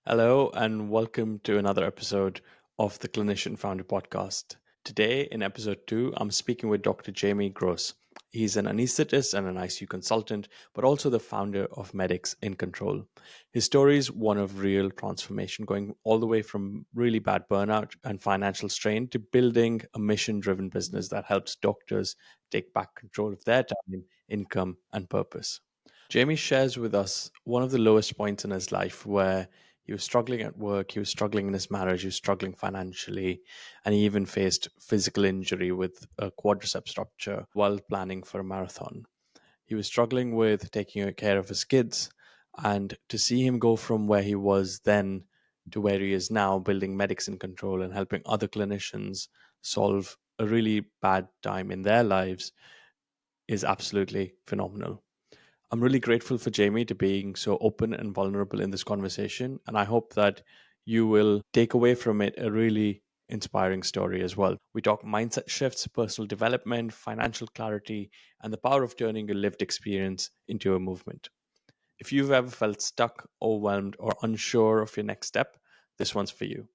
Hello, and welcome to another episode of the Clinician Founder Podcast. Today, in episode 2, I'm speaking with Dr. Jamie Gross. He's an anesthetist and an ICU consultant, but also the founder of Medics in Control. His story is one of real transformation, going all the way from really bad burnout and financial strain to building a mission driven business that helps doctors take back control of their time, income, and purpose. Jamie shares with us one of the lowest points in his life where he was struggling at work, he was struggling in his marriage, he was struggling financially, and he even faced physical injury with a quadriceps rupture while planning for a marathon. He was struggling with taking care of his kids, and to see him go from where he was then to where he is now, building Medics in Control and helping other clinicians solve a really bad time in their lives is absolutely phenomenal. I'm really grateful for Jamie to being so open and vulnerable in this conversation. And I hope that you will take away from it a really inspiring story as well. We talk mindset shifts, personal development, financial clarity, and the power of turning a lived experience into a movement. If you've ever felt stuck, overwhelmed, or unsure of your next step, this one's for you.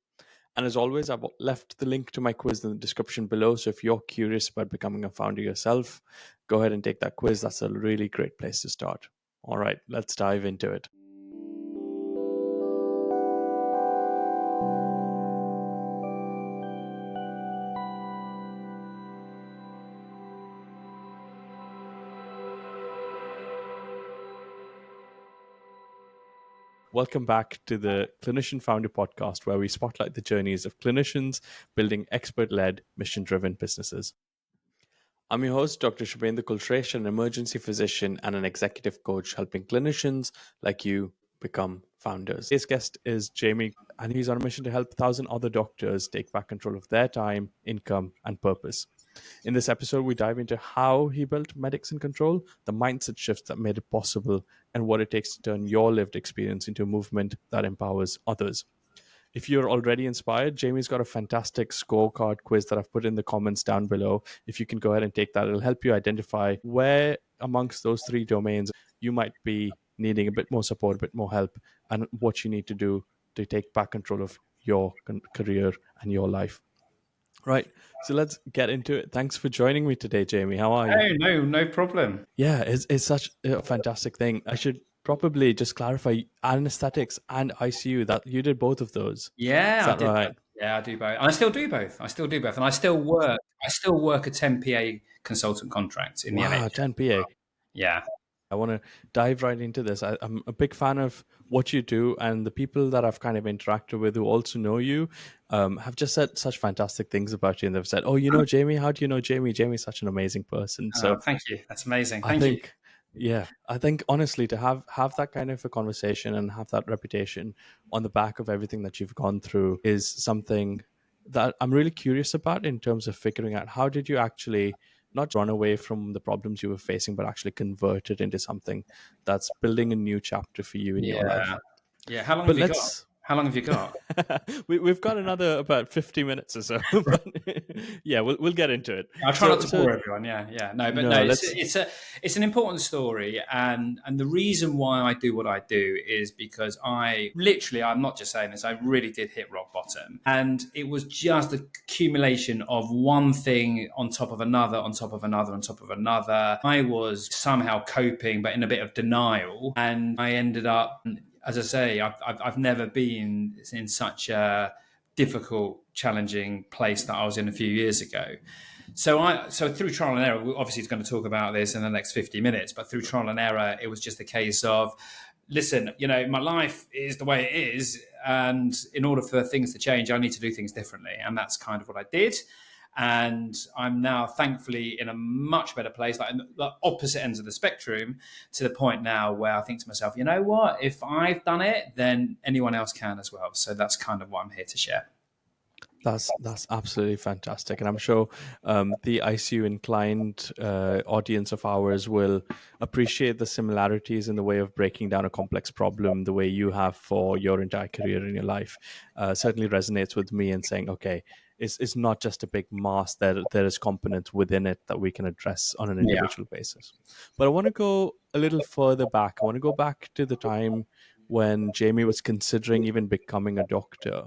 And as always, I've left the link to my quiz in the description below. So if you're curious about becoming a founder yourself, go ahead and take that quiz. That's a really great place to start. All right, let's dive into it. Welcome back to the Clinician Founder Podcast, where we spotlight the journeys of clinicians building expert led, mission driven businesses. I'm your host, Dr. Shubhendra Kulshresh, an emergency physician and an executive coach helping clinicians like you become founders. Today's guest is Jamie, and he's on a mission to help 1,000 other doctors take back control of their time, income, and purpose. In this episode, we dive into how he built Medics in Control, the mindset shifts that made it possible, and what it takes to turn your lived experience into a movement that empowers others. If you're already inspired, Jamie's got a fantastic scorecard quiz that I've put in the comments down below. If you can go ahead and take that, it'll help you identify where amongst those three domains you might be needing a bit more support, a bit more help, and what you need to do to take back control of your career and your life. Right. So let's get into it. Thanks for joining me today, Jamie. How are you? No problem. Yeah, it's such a fantastic thing. I should probably just clarify anesthetics and ICU that you did both of those. Is Yeah, I that did both. right? Yeah, I do both. And I still do both. And I still work. I still work a 10 PA consultant contract in the Wow, NHS. 10 PA. Yeah. I want to dive right into this. I'm a big fan of what you do, and the people that I've kind of interacted with who also know you have just said such fantastic things about you. And they've said, "Oh, you know Jamie? How do you know Jamie? Jamie's such an amazing person." So Thank you. That's amazing. I Thank you. think, yeah, I think honestly to have that kind of a conversation and have that reputation on the back of everything that you've gone through is something that I'm really curious about in terms of figuring out how did you actually not run away from the problems you were facing, but actually convert it into something that's building a new chapter for you in your life. Yeah. Yeah. How long But have you got? let's How long have you got? we've got another about 50 minutes or so. But yeah, we'll get into it. I'll try not to So bore everyone. Yeah. No, but no, no, it's let's it's an important story, and the reason why I do what I do is because I'm not just saying this, I really did hit rock bottom, and it was just the accumulation of one thing on top of another, on top of another, on top of another. I was somehow coping, but in a bit of denial, and I ended up, as I say, I've never been in such a difficult, challenging place that I was in a few years ago. So through trial and error, obviously, it's going to talk about this in the next 50 minutes. But through trial and error, it was just a case of, listen, my life is the way it is, and in order for things to change, I need to do things differently, and that's kind of what I did. And I'm now thankfully in a much better place, like in the opposite ends of the spectrum, to the point now where I think to myself, you know what? If I've done it, then anyone else can as well. So that's kind of what I'm here to share. That's absolutely fantastic, and I'm sure the ICU inclined audience of ours will appreciate the similarities in the way of breaking down a complex problem the way you have for your entire career in your life. Certainly resonates with me in saying, okay, it's not just a big mass. There is components within it that we can address on an Yeah. individual basis. But I want to go a little further back. I want to go back to the time when Jamie was considering even becoming a doctor.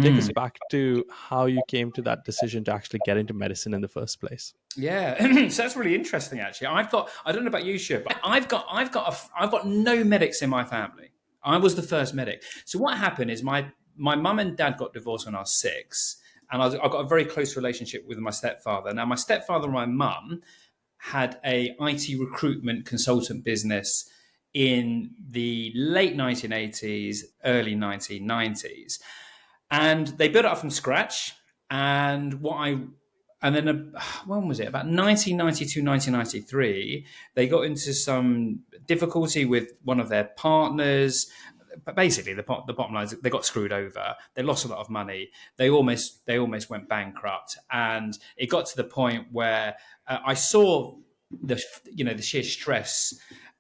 Take us Mm. back to how you came to that decision to actually get into medicine in the first place. Yeah, so that's really interesting. Actually, I don't know about you, Shub, but I've got no medics in my family. I was the first medic. So what happened is my mum and dad got divorced when I was 6, and I got a very close relationship with my stepfather. Now, my stepfather and my mum had a IT recruitment consultant business in the late 1980s, early 1990s, and they built it up from scratch. And what I and then when was it, about 1992, 1993, they got into some difficulty with one of their partners. But basically, the bottom line is they got screwed over. They lost a lot of money. They almost went bankrupt, and it got to the point where I saw the sheer stress.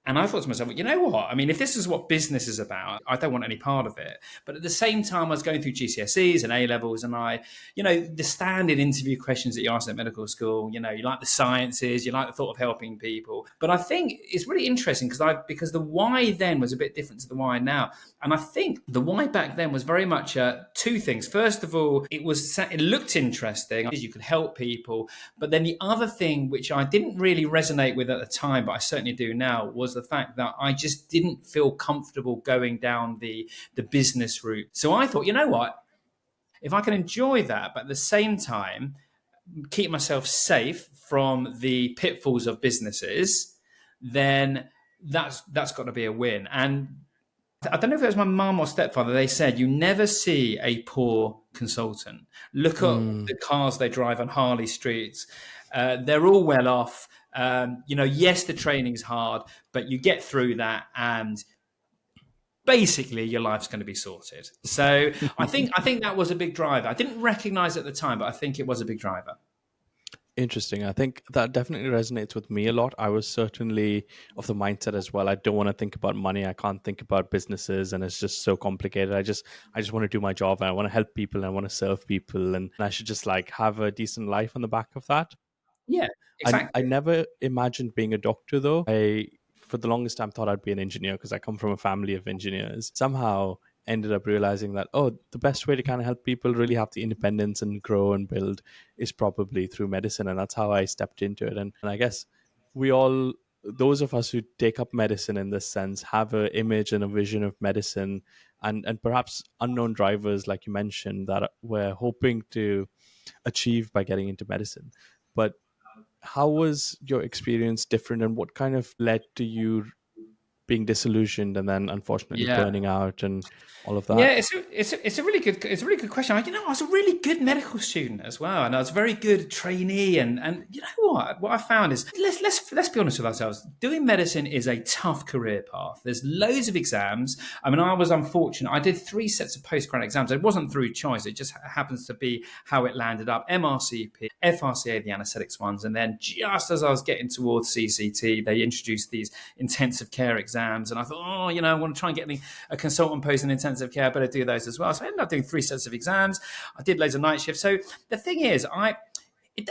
And I thought to myself, you know what? I mean, if this is what business is about, I don't want any part of it. But at the same time, I was going through GCSEs and A levels, and the standard interview questions that you ask at medical school, you like the sciences, you like the thought of helping people. But I think it's really interesting because the why then was a bit different to the why now. And I think the why back then was very much two things. First of all, it looked interesting. You could help people. But then the other thing, which I didn't really resonate with at the time, but I certainly do now, was the fact that I just didn't feel comfortable going down the business route. So I thought, you know what? If I can enjoy that, but at the same time, keep myself safe from the pitfalls of businesses, then that's got to be a win. And I don't know if it was my mum or stepfather, they said, you never see a poor consultant. Look at Mm. the cars they drive on Harley streets. They're all well off. Yes, the training's hard, but you get through that and basically your life's going to be sorted. So I think that was a big driver. I didn't recognize it at the time, but I think it was a big driver. Interesting. I think that definitely resonates with me a lot. I was certainly of the mindset as well. I don't want to think about money. I can't think about businesses, and it's just so complicated. I just want to do my job, and I want to help people, and I want to serve people, and I should just like have a decent life on the back of that. Yeah, I exactly. never imagined being a doctor though. I for the longest time thought I'd be an engineer because I come from a family of engineers. Somehow ended up realizing that the best way to kind of help people really have the independence and grow and build is probably through medicine, and that's how I stepped into it. And I guess we all, those of us who take up medicine in this sense, have a image and a vision of medicine, and perhaps unknown drivers like you mentioned that we're hoping to achieve by getting into medicine. But how was your experience different, and what kind of led to you being disillusioned and then unfortunately Yeah. burning out and all of Yeah, that? it's a really good question. I was a really good medical student as well, and I was a very good trainee. And you know what I found is let's be honest with ourselves. Doing medicine is a tough career path. There's loads of exams. I mean, I was unfortunate. I did 3 sets of postgrad exams. It wasn't through choice. It just happens to be how it landed up. MRCP, FRCA, the anaesthetics ones, and then just as I was getting towards CCT, they introduced these intensive care exams, and I thought, I want to try and get a consultant post in intensive care. I better do those as well. So I ended up doing 3 sets of exams. I did loads of night shifts. So the thing is, it,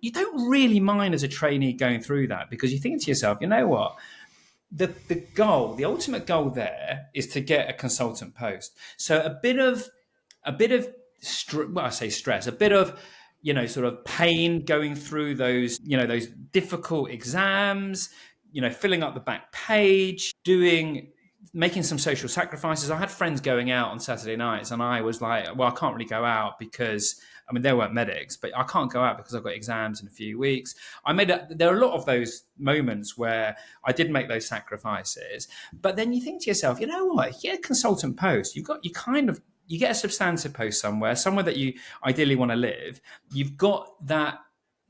you don't really mind as a trainee going through that because you think to yourself, you know what? The ultimate goal there is to get a consultant post. So I say stress, a bit of sort of pain going through those difficult exams, filling up the back page, making some social sacrifices. I had friends going out on Saturday nights, and I was like, well, I can't really go out because, I mean, they weren't medics, but I can't go out because I've got exams in a few weeks. There are a lot of those moments where I did make those sacrifices, but then you think to yourself, you know what? If you get a consultant post, you get a substantive post somewhere that you ideally want to live. You've got that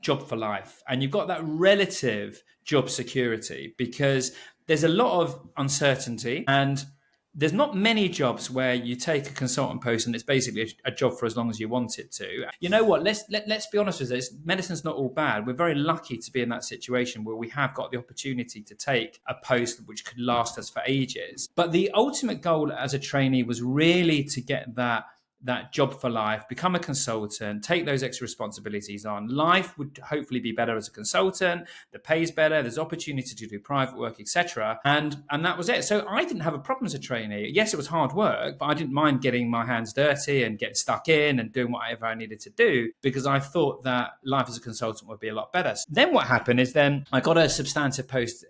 job for life, and you've got that relative job security because there's a lot of uncertainty, and there's not many jobs where you take a consultant post and it's basically a job for as long as you want it to. You know what? Let's be honest with this. Medicine's not all bad. We're very lucky to be in that situation where we have got the opportunity to take a post which could last us for ages. But the ultimate goal as a trainee was really to get that job for life, become a consultant, take those extra responsibilities on. Life would hopefully be better as a consultant. The pay's better. There's opportunity to do private work, etc. And that was it. So I didn't have a problem as a trainee. Yes, it was hard work, but I didn't mind getting my hands dirty and getting stuck in and doing whatever I needed to do, because I thought that life as a consultant would be a lot better. Then what happened is then I got a substantive post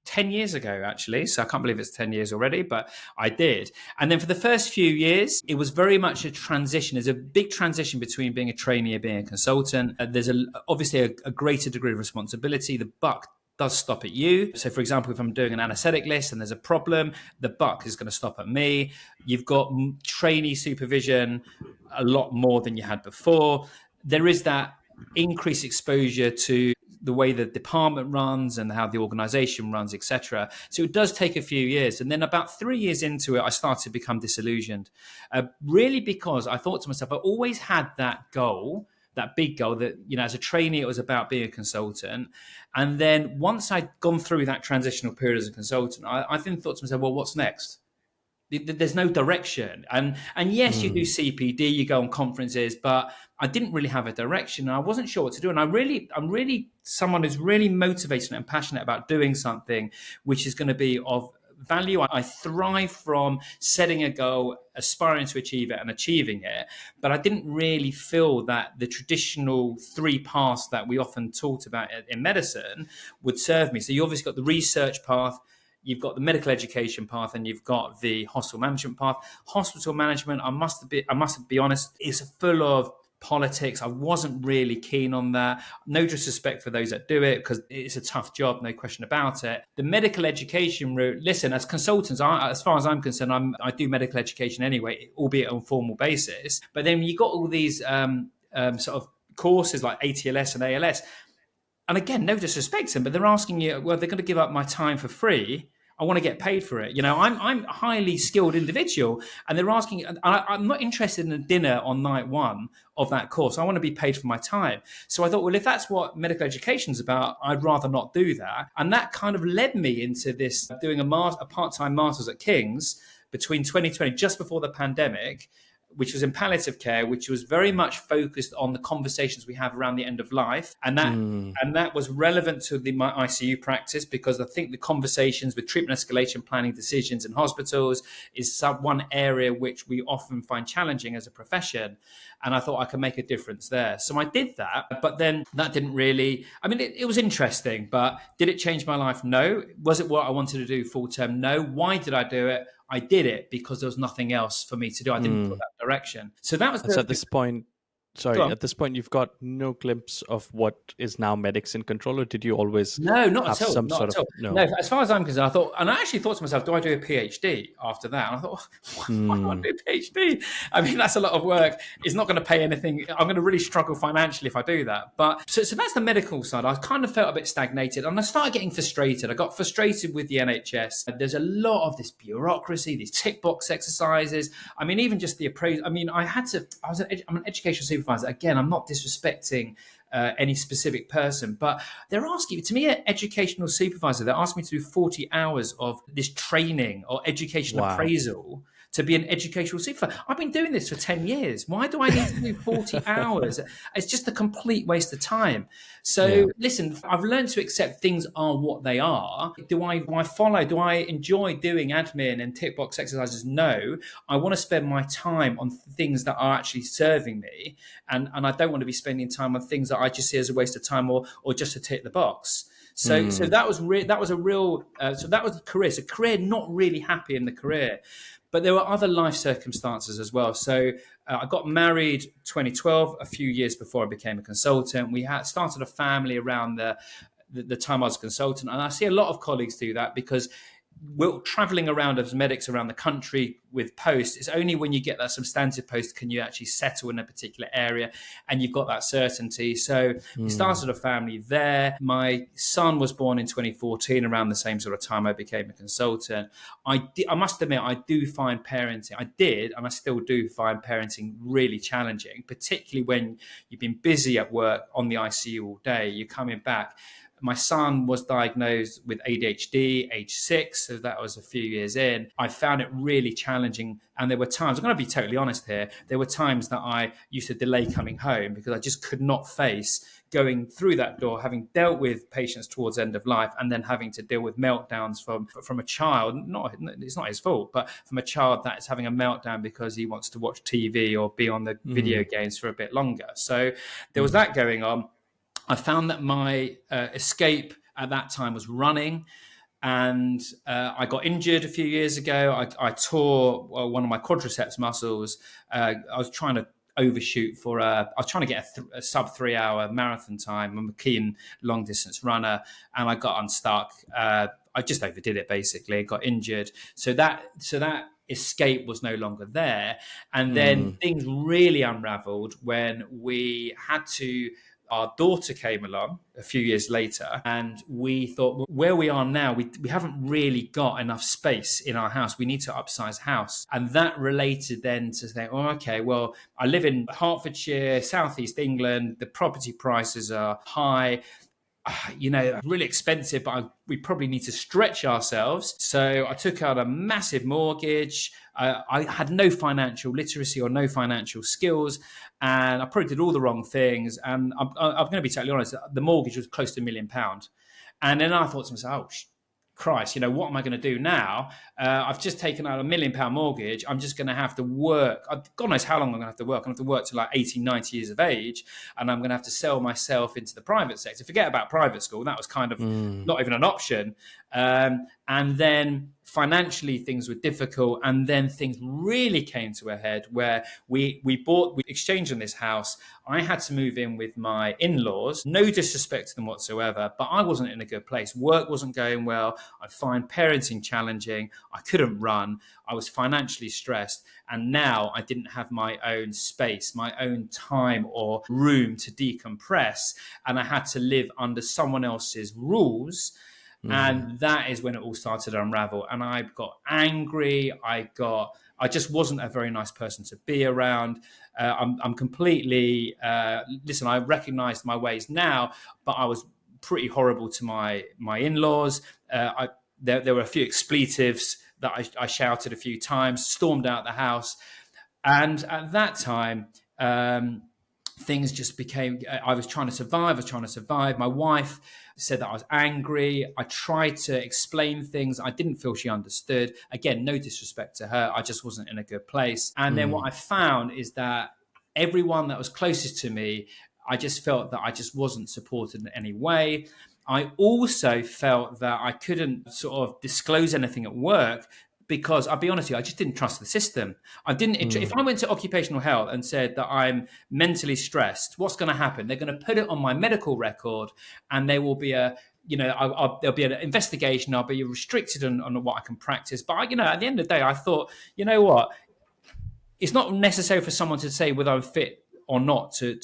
10 years ago, actually. So I can't believe it's 10 years already, but I did. And then for the first few years, it was very much a transition. There's a big transition between being a trainee and being a consultant. There's obviously a greater degree of responsibility. The buck does stop at you. So, for example, if I'm doing an anesthetic list and there's a problem, the buck is going to stop at me. You've got trainee supervision a lot more than you had before. There is that increased exposure to the way the department runs and how the organization runs, etc. So it does take a few years. And then about 3 years into it, I started to become disillusioned, really because I thought to myself, I always had that goal, that big goal that, as a trainee, it was about being a consultant. And then once I'd gone through that transitional period as a consultant, I then thought to myself, well, what's next? There's no direction. And yes, you do CPD, you go on conferences, but I didn't really have a direction. And I wasn't sure what to do. And I'm really someone who's really motivated and passionate about doing something which is going to be of value. I thrive from setting a goal, aspiring to achieve it and achieving it. But I didn't really feel that the traditional 3 paths that we often talked about in medicine would serve me. So you obviously got the research path, you've got the medical education path, and you've got the hospital management path. Hospital management, I must be honest, is full of politics. I wasn't really keen on that. No disrespect for those that do it, because it's a tough job, no question about it. The medical education route, listen, as consultants, as far as I'm concerned, I do medical education anyway, albeit on a formal basis. But then you got all these sort of courses like ATLS and ALS. And again, no disrespect to them, but they're asking you, well, they're going to give up my time for free. I want to get paid for it. I'm a highly skilled individual, and they're asking, I'm not interested in a dinner on night 1 of that course. I want to be paid for my time. So I thought, well, if that's what medical education is about, I'd rather not do that. And that kind of led me into this, doing a part-time master's at King's between 2020, just before the pandemic, which was in palliative care, which was very much focused on the conversations we have around the end of life. And that was relevant to my ICU practice, because I think the conversations with treatment escalation planning decisions in hospitals is one area which we often find challenging as a profession. And I thought I could make a difference there. So I did that, but then that didn't really, it was interesting, but did it change my life? No. Was it what I wanted to do full term? No. Why did I do it? I did it because there was nothing else for me to do. I didn't put that direction. So that was So at this point, at this point, you've got no glimpse of what is now medics in control, or did you always No, not have at all. some Not sort at of all. No, as far as I'm concerned, I actually thought to myself, do I do a PhD after that? And I thought, why do I do a PhD? That's a lot of work. It's not going to pay anything. I'm going to really struggle financially if I do that. But so that's the medical side. I kind of felt a bit stagnated, and I started getting frustrated. I got frustrated with the NHS. There's a lot of this bureaucracy, these tick box exercises. Even just the appraisal. I'm an educational supervisor. Again, I'm not disrespecting any specific person, but they're asking to me, an educational supervisor, they're asking me to do 40 hours of this training or education appraisal to be an educational supervisor. I've been doing this for 10 years. Why do I need to do 40 hours? It's just a complete waste of time. So listen, I've learned to accept things are what they are. Do I follow? Do I enjoy doing admin and tick box exercises? No. I want to spend my time on things that are actually serving me. And I don't want to be spending time on things that I just see as a waste of time or just to tick the box. So that was the career. So career, not really happy in the career. But there were other life circumstances as well. So I got married 2012, a few years before I became a consultant. We had started a family around the time I was a consultant. And I see a lot of colleagues do that, because we're traveling around as medics around the country with posts. It's only when you get that substantive post can you actually settle in a particular area, and you've got that certainty. So we started a family there. My son was born in 2014, around the same sort of time I became a consultant. I must admit, I do find parenting, and I still do find parenting really challenging, particularly when you've been busy at work on the ICU all day, you're coming back. My son was diagnosed with ADHD age 6, so that was a few years in. I found it really challenging, and there were times, I'm going to be totally honest here, there were times that I used to delay coming home because I just could not face going through that door, having dealt with patients towards end of life, and then having to deal with meltdowns from a child. It's not his fault, but from a child that's having a meltdown because he wants to watch TV or be on the video games for a bit longer. So there was that going on. I found that my escape at that time was running. And I got injured a few years ago. I tore one of my quadriceps muscles. I was trying to overshoot I was trying to get a sub 3 hour marathon time. I'm a keen long distance runner, and I got unstuck. I just overdid it, basically. Got injured. So that escape was no longer there. And then things really unraveled when our daughter came along a few years later, and we thought, well, where we are now, we haven't really got enough space in our house. We need to upsize house. And that related then to say, oh, okay, well, I live in Hertfordshire, Southeast England. The property prices are high, really expensive, but we probably need to stretch ourselves. So I took out a massive mortgage. I had no financial literacy or no financial skills, and I probably did all the wrong things. And I'm going to be totally honest, the mortgage was close to £1 million. And then I thought to myself, oh, Christ, what am I going to do now? I've just taken out £1 million mortgage. I'm just going to have to work. God knows how long I'm going to have to work. I'm going to have to work till like 18, 90 years of age. And I'm going to have to sell myself into the private sector. Forget about private school. That was kind of not even an option. And then financially things were difficult, and then things really came to a head where we exchanged on this house. I had to move in with my in-laws. No disrespect to them whatsoever, but I wasn't in a good place. Work wasn't going well. I find parenting challenging. I couldn't run. I was financially stressed, and now I didn't have my own space, my own time or room to decompress, and I had to live under someone else's rules. And that is when it all started to unravel. And I got angry. I just wasn't a very nice person to be around. I'm completely, listen, I recognized my ways now, but I was pretty horrible to my in-laws. There were a few expletives that I shouted a few times, stormed out the house. And at that time, things just became, I was trying to survive. My wife said that I was angry. I tried to explain things. I didn't feel she understood. Again, no disrespect to her. I just wasn't in a good place. And then what I found is that everyone that was closest to me, I just felt that I just wasn't supported in any way. I also felt that I couldn't sort of disclose anything at work, because I'll be honest with you, I just didn't trust the system. If I went to occupational health and said that I'm mentally stressed, what's going to happen? They're going to put it on my medical record, and there will be there'll be an investigation. I'll be restricted on what I can practice. But at the end of the day, I thought, you know what? It's not necessary for someone to say whether I'm fit or not to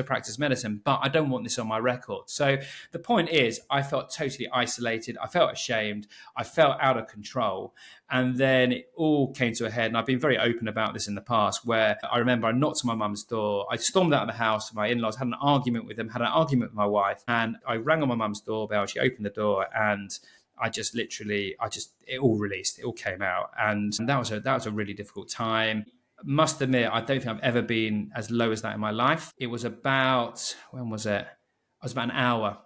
practice medicine, but I don't want this on my record. So the point is, I felt totally isolated. I felt ashamed. I felt out of control. And then it all came to a head. And I've been very open about this in the past, where I remember I knocked on my mum's door. I stormed out of the house. My in-laws had an argument with them, had an argument with my wife. And I rang on my mum's doorbell. She opened the door, and it all released. It all came out. And that was a really difficult time. Must admit, I don't think I've ever been as low as that in my life. It was about, when was it? It was about an hour.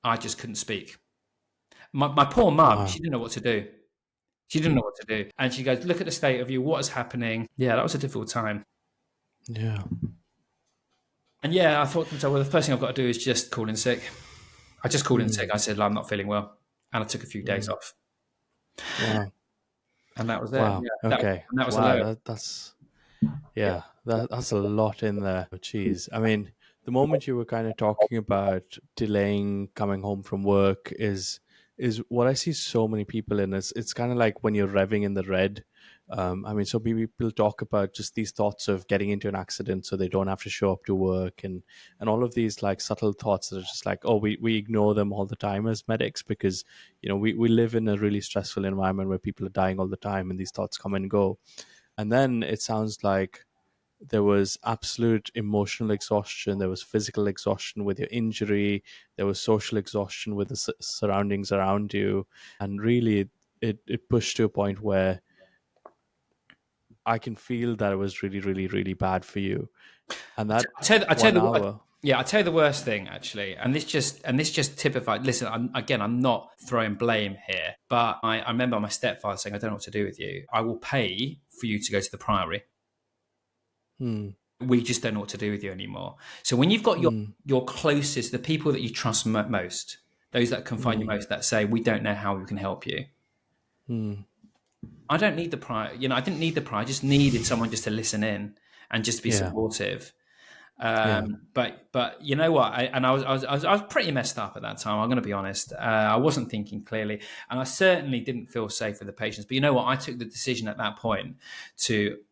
I just couldn't speak. My poor mum, She didn't know what to do. And she goes, look at the state of you. What is happening? Yeah, that was a difficult time. Yeah. And I thought to myself, well, the first thing I've got to do is just call in sick. I just called in sick. I said, I'm not feeling well. And I took a few days off. Wow. And that was it. Wow. Yeah, Okay. that was that's a lot in there. Jeez. I mean, the moment you were kind of talking about delaying coming home from work is what I see so many people in. It's kind of like when you're revving in the red. I mean, so many people talk about just these thoughts of getting into an accident so they don't have to show up to work, and all of these like subtle thoughts that are just like, oh, we ignore them all the time as medics, because we live in a really stressful environment where people are dying all the time, and these thoughts come and go. And then it sounds like there was absolute emotional exhaustion, there was physical exhaustion with your injury, there was social exhaustion with the surroundings around you, and really it pushed to a point where I can feel that it was really, really, really bad for you. And that I tell one you the hour. yeah, I tell you the worst thing actually, and this just typified. Listen, I'm not throwing blame here, but I remember my stepfather saying, "I don't know what to do with you. I will pay for you to go to the Priory. Hmm. We just don't know what to do with you anymore." So when you've got Hmm. your closest, the people that you trust most, those that confide you Hmm. most, that say, "We don't know how we can help you." Hmm. I don't need the Priory. I didn't need the Priory. I just needed someone just to listen in and just be Yeah. supportive. Yeah. But you know what? I was pretty messed up at that time. I'm going to be honest. I wasn't thinking clearly, and I certainly didn't feel safe with the patients. But you know what? I took the decision at that point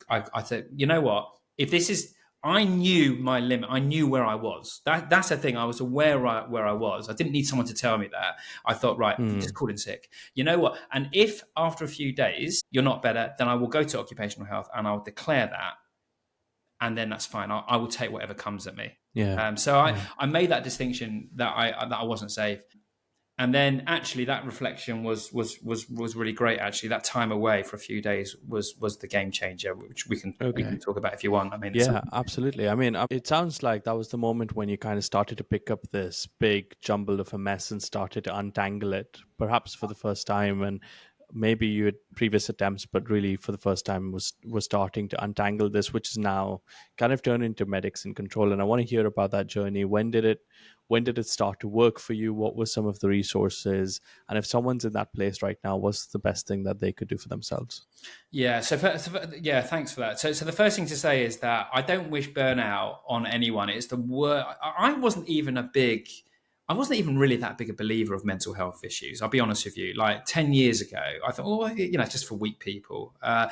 I said, you know what? If this is, I knew my limit. I knew where I was. That's the thing. I was aware where I was. I didn't need someone to tell me that. I thought, right, just Hmm. called in sick. You know what? And if after a few days you're not better, then I will go to occupational health and I'll declare that, and then that's fine. I will take whatever comes at me. Yeah. So I, Yeah. I made that distinction that I wasn't safe, and then actually that reflection was really great. Actually, that time away for a few days was the game changer, which we can Okay. talk about if you want. I mean, it's Yeah, absolutely. I mean, it sounds like that was the moment when you kind of started to pick up this big jumble of a mess and started to untangle it, perhaps for the first time. And maybe you had previous attempts, but really for the first time was starting to untangle this, which is now kind of turned into medics in control. And I want to hear about that journey. When did it start to work for you? What were some of the resources? And if someone's in that place right now, what's the best thing that they could do for themselves? Yeah. Yeah. Thanks for that. So the first thing to say is that I don't wish burnout on anyone. It's the worst. I wasn't even a big. I wasn't even really that big a believer of mental health issues. I'll be honest with you. Like 10 years ago, I thought, oh, it's just for weak people. But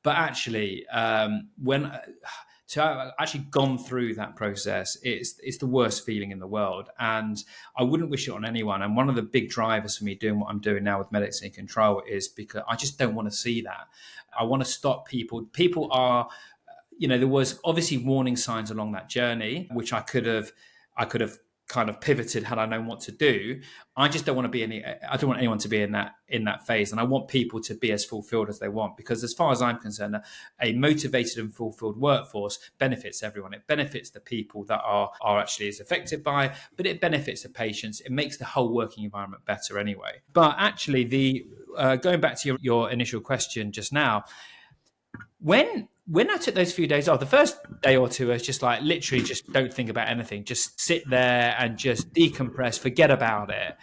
actually, when to have actually gone through that process, it's the worst feeling in the world, and I wouldn't wish it on anyone. And one of the big drivers for me doing what I'm doing now with Medics in Control is because I just don't want to see that. I want to stop people. People are, there was obviously warning signs along that journey, which I could have kind of pivoted had I known what to do. I just don't want to be I don't want anyone to be in that phase, and I want people to be as fulfilled as they want, because as far as I'm concerned, a motivated and fulfilled workforce benefits everyone. It benefits the people that are actually as affected by it, but it benefits the patients. It makes the whole working environment better anyway. But actually, the going back to your initial question just now, when I took those few days off, the first day or two, I was just like, literally, just don't think about anything. Just sit there and just decompress, forget about it.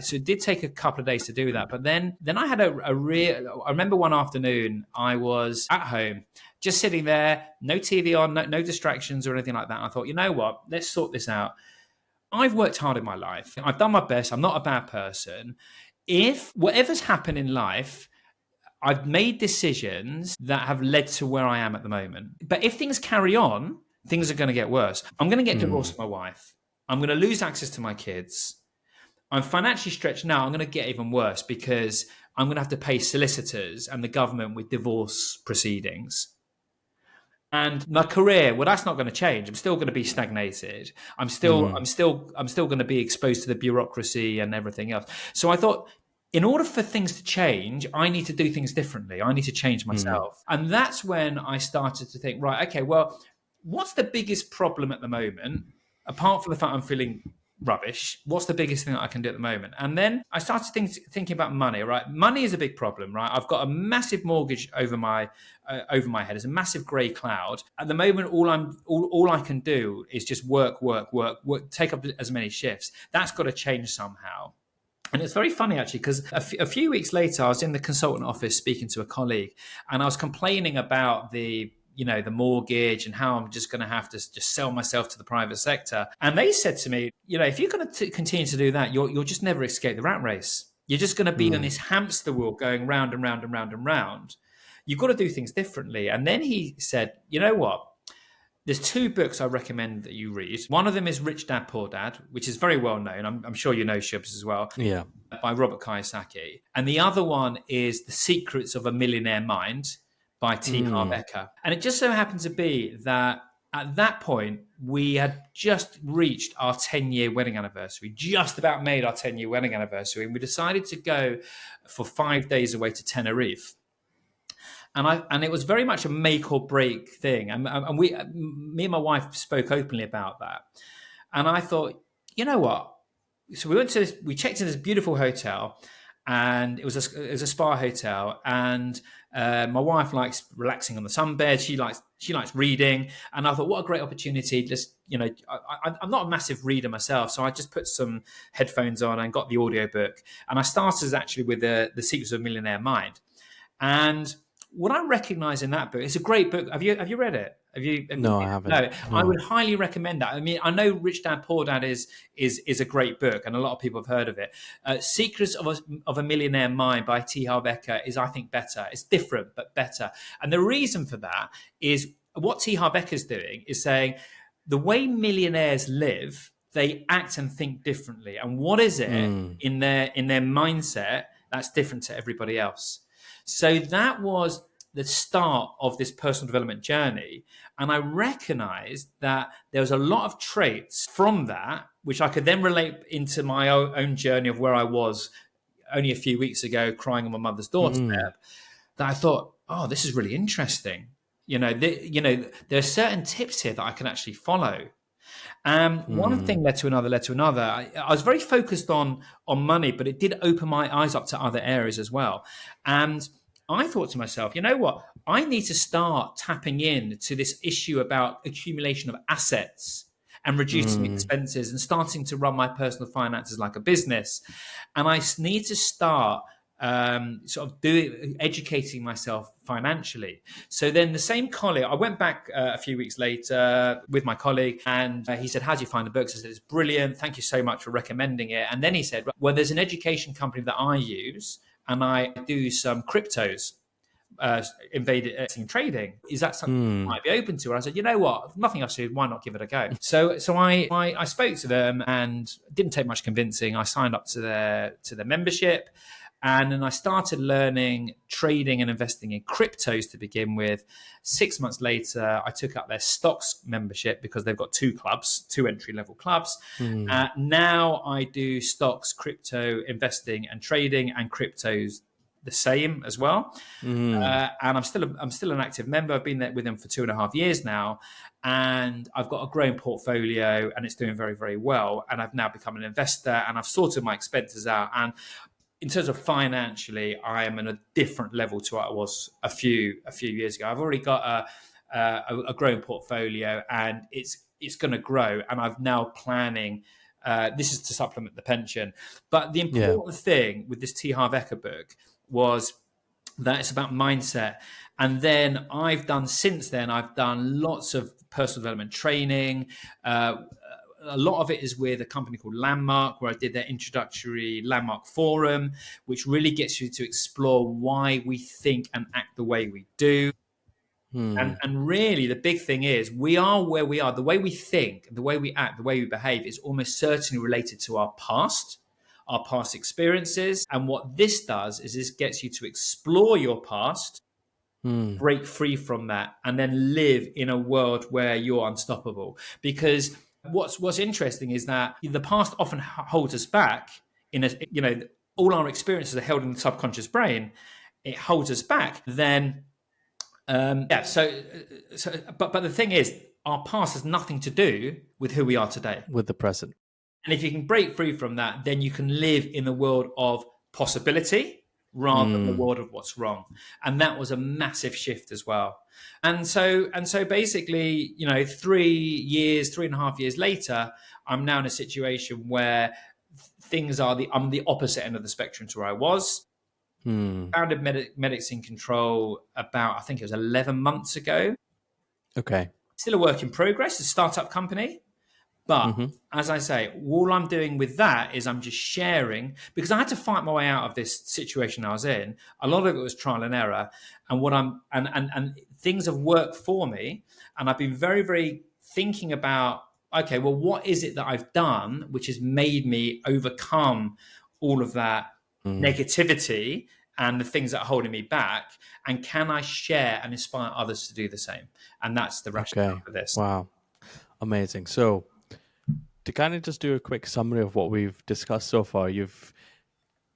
So it did take a couple of days to do that. But then I had a real. I remember one afternoon I was at home, just sitting there, no TV on, no distractions or anything like that. And I thought, you know what? Let's sort this out. I've worked hard in my life. I've done my best. I'm not a bad person. If whatever's happened in life, I've made decisions that have led to where I am at the moment. But if things carry on, things are going to get worse. I'm going to get divorced Hmm. with my wife. I'm going to lose access to my kids. I'm financially stretched now. I'm going to get even worse because I'm going to have to pay solicitors and the government with divorce proceedings. And my career, well, that's not going to change. I'm still going to be stagnated. Hmm. I'm still going to be exposed to the bureaucracy and everything else. So I thought, in order for things to change, I need to do things differently. I need to change Hmm. myself. And that's when I started to think, right, okay, well, what's the biggest problem at the moment? Apart from the fact I'm feeling rubbish, what's the biggest thing that I can do at the moment? And then I started thinking about money. Right, money is a big problem. Right, I've got a massive mortgage over my head. It's a massive grey cloud at the moment. All I can do is just work, take up as many shifts. That's got to change somehow. And it's very funny actually, because a few weeks later, I was in the consultant office speaking to a colleague, and I was complaining about the mortgage and how I'm just going to have to just sell myself to the private sector. And they said to me, if you're going to continue to do that, you'll just never escape the rat race. You're just going to be on Hmm. this hamster wheel going round and round and round and round. You've got to do things differently. And then he said, you know what? There's two books I recommend that you read. One of them is Rich Dad Poor Dad, which is very well known. I'm sure you know Shubs as well, Yeah. by Robert Kiyosaki. And the other one is The Secrets of a Millionaire Mind by T. Harv Mm. Eker. And it just so happened to be that at that point, we had just reached our 10-year wedding anniversary, just about made our 10-year wedding anniversary. And we decided to go for 5 days away to Tenerife. And it was very much a make or break thing. And me and my wife spoke openly about that. And I thought, you know what? So we checked in this beautiful hotel, and it was a spa hotel. And my wife likes relaxing on the sunbed. She likes reading. And I thought, what a great opportunity! Just I'm not a massive reader myself, so I just put some headphones on and got the audiobook. And I started actually with the Secrets of a Millionaire Mind. And what I recognize in that book, it's a great book. Have you read it? Have you No, I haven't. no, I No. would highly recommend that. I mean, I know Rich Dad Poor Dad is a great book, and a lot of people have heard of it. Secrets of a Millionaire Mind by T. Harv Eker is, I think, better. It's different, but better. And the reason for that is what T. Harv Eker is doing is saying the way millionaires live, they act and think differently. And what is it Mm. in their mindset that's different to everybody else? So that was the start of this personal development journey. And I recognized that there was a lot of traits from that, which I could then relate into my own journey of where I was only a few weeks ago, crying on my mother's Mm. doorstep, that I thought, oh, this is really interesting. There are certain tips here that I can actually follow. One Mm. thing led to another, led to another. I was very focused on money, but it did open my eyes up to other areas as well. And I thought to myself, you know what? I need to start tapping in to this issue about accumulation of assets and reducing Mm. expenses and starting to run my personal finances like a business. And I need to start sort of educating myself financially. So then the same colleague, I went back a few weeks later with my colleague, and he said, how do you find the books? I said, it's brilliant. Thank you so much for recommending it. And then he said, well, there's an education company that I use, and I do some cryptos. Invading trading, is that something you Mm. might be open to? And I said, you know what, if nothing else to do, why not give it a go? So I spoke to them, and it didn't take much convincing. I signed up to their membership, and then I started learning trading and investing in cryptos to begin with. 6 months later, I took up their stocks membership because they've got two entry level clubs. Mm. Now I do stocks, crypto investing and trading, and cryptos the same as well. Mm. And I'm still an active member. I've been there with them for 2.5 years now, and I've got a growing portfolio, and it's doing very, very well. And I've now become an investor, and I've sorted my expenses out. And in terms of financially, I am in a different level to what I was a few years ago. I've already got a growing portfolio, and it's going to grow. And I'm now planning. This is to supplement the pension. But the Yeah. important thing with this T. Harv Eker book was that it's about mindset. And then I've done lots of personal development training. A lot of it is with a company called Landmark, where I did their introductory Landmark Forum, which really gets you to explore why we think and act the way we do. Mm. And really, the big thing is we are where we are. The way we think, the way we act, the way we behave is almost certainly related to our past experiences. And what this does is this gets you to explore your past, Mm. break free from that, and then live in a world where you're unstoppable. Because what's interesting is that the past often holds us back. All our experiences are held in the subconscious brain. It holds us back. Then, yeah. But the thing is, our past has nothing to do with who we are today. With the present. And if you can break free from that, then you can live in a world of possibility rather than the Mm. world of what's wrong. And that was a massive shift as well. And so basically, 3.5 years later, I'm now in a situation where I'm the opposite end of the spectrum to where I was. Mm. Founded Medics in Control about, I think it was 11 months ago. Okay. Still a work in progress, a startup company. But Mm-hmm. as I say, all I'm doing with that is I'm just sharing, because I had to fight my way out of this situation I was in. A lot of it was trial and error, and and things have worked for me. And I've been very, very thinking about, okay, well, what is it that I've done which has made me overcome all of that Mm. negativity and the things that are holding me back, and can I share and inspire others to do the same? And that's the rationale Okay. for this. Wow. Amazing. So, to kind of just do a quick summary of what we've discussed so far, you've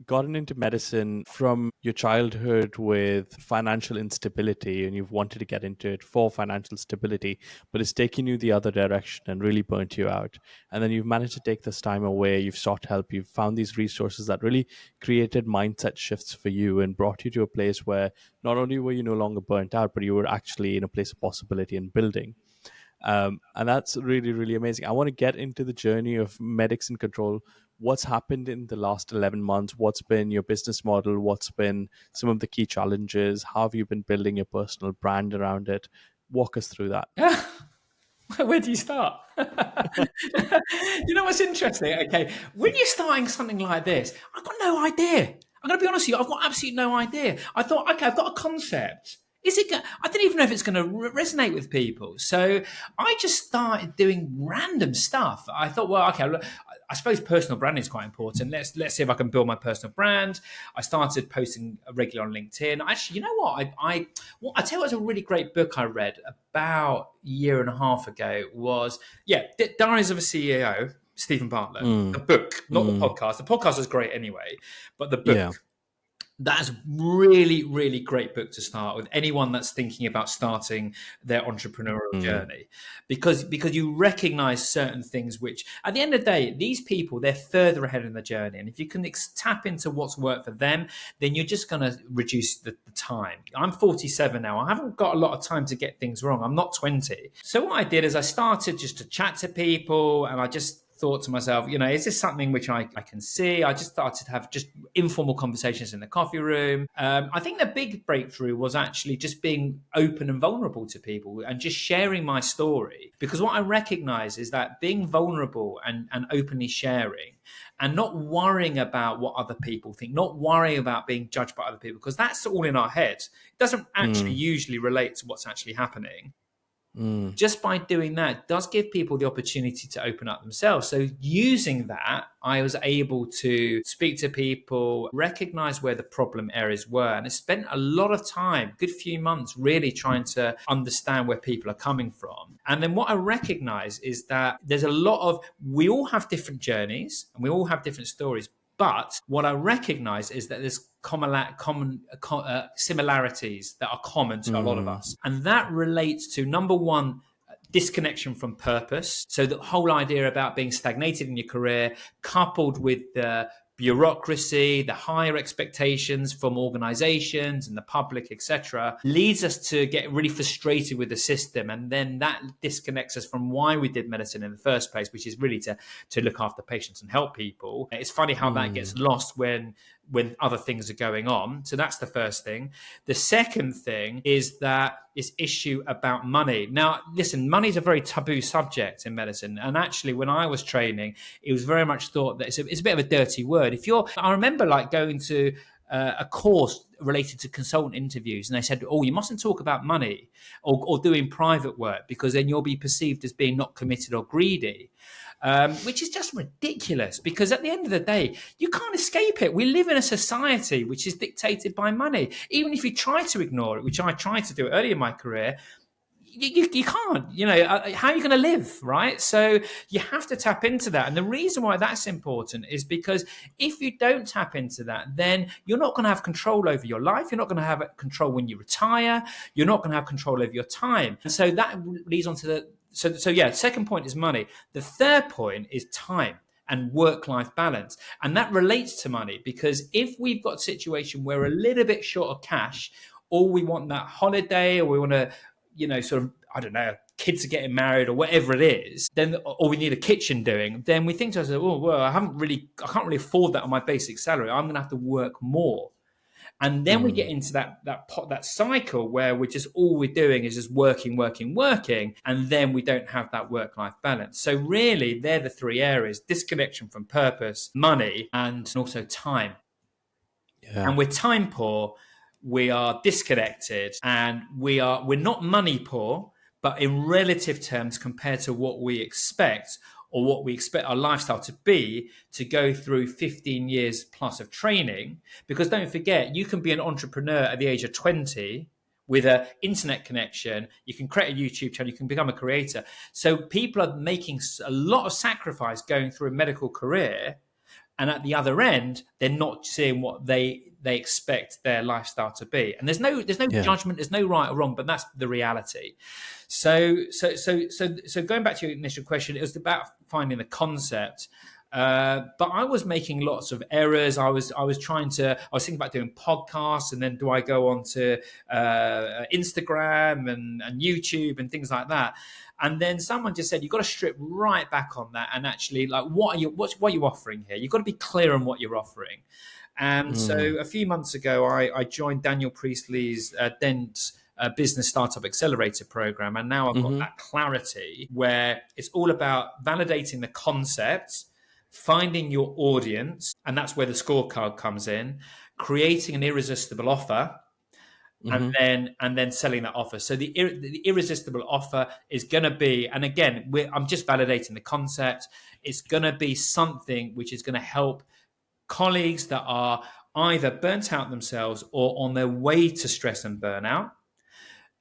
gotten into medicine from your childhood with financial instability, and you've wanted to get into it for financial stability, but it's taken you the other direction and really burnt you out. And then you've managed to take this time away, you've sought help, you've found these resources that really created mindset shifts for you and brought you to a place where not only were you no longer burnt out, but you were actually in a place of possibility and building. And that's really, really amazing. I want to get into the journey of Medics in Control. What's happened in the last 11 months? What's been your business model? What's been some of the key challenges? How have you been building your personal brand around it? Walk us through that. Where do you start? You know what's interesting? Okay, when you're starting something like this, I've got no idea. I'm going to be honest with you. I've got absolutely no idea. I thought, okay, I've got a concept. Is it? I don't even know if it's going to resonate with people. So I just started doing random stuff. I thought, well, okay, look, I suppose personal branding is quite important. Let's see if I can build my personal brand. I started posting regularly on LinkedIn. Actually, you know what? I tell you what was a really great book I read about a year and a half ago was Diaries of a CEO. Stephen Bartlett, the Mm, book, not the mm, podcast. The podcast is great anyway, but the book. yeah. That's really, really great book to start with anyone that's thinking about starting their entrepreneurial Mm, journey, because you recognize certain things which, at the end of the day, these people, they're further ahead in the journey, and if you can tap into what's worked for them, then you're just going to reduce the time. I'm 47 now. I haven't got a lot of time to get things wrong. I'm not 20. So what I did is I started just to chat to people, and I just thought to myself, is this something which I can see? I just started to have just informal conversations in the coffee room. I think the big breakthrough was actually just being open and vulnerable to people and just sharing my story. Because what I recognize is that being vulnerable and openly sharing and not worrying about what other people think, not worrying about being judged by other people, because that's all in our head. It doesn't actually mm, usually relate to what's actually happening. mm, Just by doing that does give people the opportunity to open up themselves. So using that, I was able to speak to people, recognize where the problem areas were, and I spent a lot of time, good few months, really trying to understand where people are coming from. And then what I recognize is that there's a lot of, we all have different journeys and we all have different stories. But what I recognize is that there's similarities that are common to a lot of mm, us. And that relates to, number one, disconnection from purpose. So the whole idea about being stagnated in your career, coupled with the bureaucracy, the higher expectations from organizations and the public, etc., leads us to get really frustrated with the system. And then that disconnects us from why we did medicine in the first place, which is really to look after patients and help people. It's funny how that gets mm, lost when other things are going on. So that's the first thing. The second thing is that this issue about money. Now, listen, money is a very taboo subject in medicine. And actually, when I was training, it was very much thought that it's a bit of a dirty word. I remember like going to a course related to consultant interviews, and they said, "Oh, you mustn't talk about money or doing private work because then you'll be perceived as being not committed or greedy." Which is just ridiculous, because at the end of the day, you can't escape it. We live in a society which is dictated by money. Even if you try to ignore it, which I tried to do early in my career, you can't. How are you going to live, right? So you have to tap into that. And the reason why that's important is because if you don't tap into that, then you're not going to have control over your life. You're not going to have control when you retire. You're not going to have control over your time. And so that leads on to second point is money. The third point is time and work-life balance. And that relates to money, because if we've got a situation where we're a little bit short of cash, or we want that holiday, or we want to, sort of, I don't know, kids are getting married or whatever it is, then, or we need a kitchen doing, then we think to ourselves, oh, well, I can't really afford that on my basic salary. I'm going to have to work more. And then we get mm. into that cycle where all we're doing is just working, and then we don't have that work-life balance. So really, they're the three areas: disconnection from purpose, money, and also time. Yeah. And we're time poor, we are disconnected, and we're not money poor, but in relative terms compared to what we expect, or what we expect our lifestyle to be to go through 15 years plus of training. Because don't forget, you can be an entrepreneur at the age of 20 with an internet connection. You can create a YouTube channel, you can become a creator. So people are making a lot of sacrifice going through a medical career, and at the other end, they're not seeing what they expect their lifestyle to be. And there's no Yeah. judgment, there's no right or wrong, but that's the reality. So going back to your initial question, it was about finding the concept. But I was making lots of errors. I was thinking about doing podcasts, and then do I go on to Instagram and YouTube and things like that? And then someone just said, you've got to strip right back on that and actually, like, what are you offering here? You've got to be clear on what you're offering. And so a few months ago, I joined Daniel Priestley's Dent business startup accelerator program. And now I've got that clarity where it's all about validating the concept, finding your audience, and that's where the scorecard comes in, creating an irresistible offer, and then selling that offer. So the irresistible offer is going to be, and again, I'm just validating the concept. It's going to be something which is going to help colleagues that are either burnt out themselves or on their way to stress and burnout,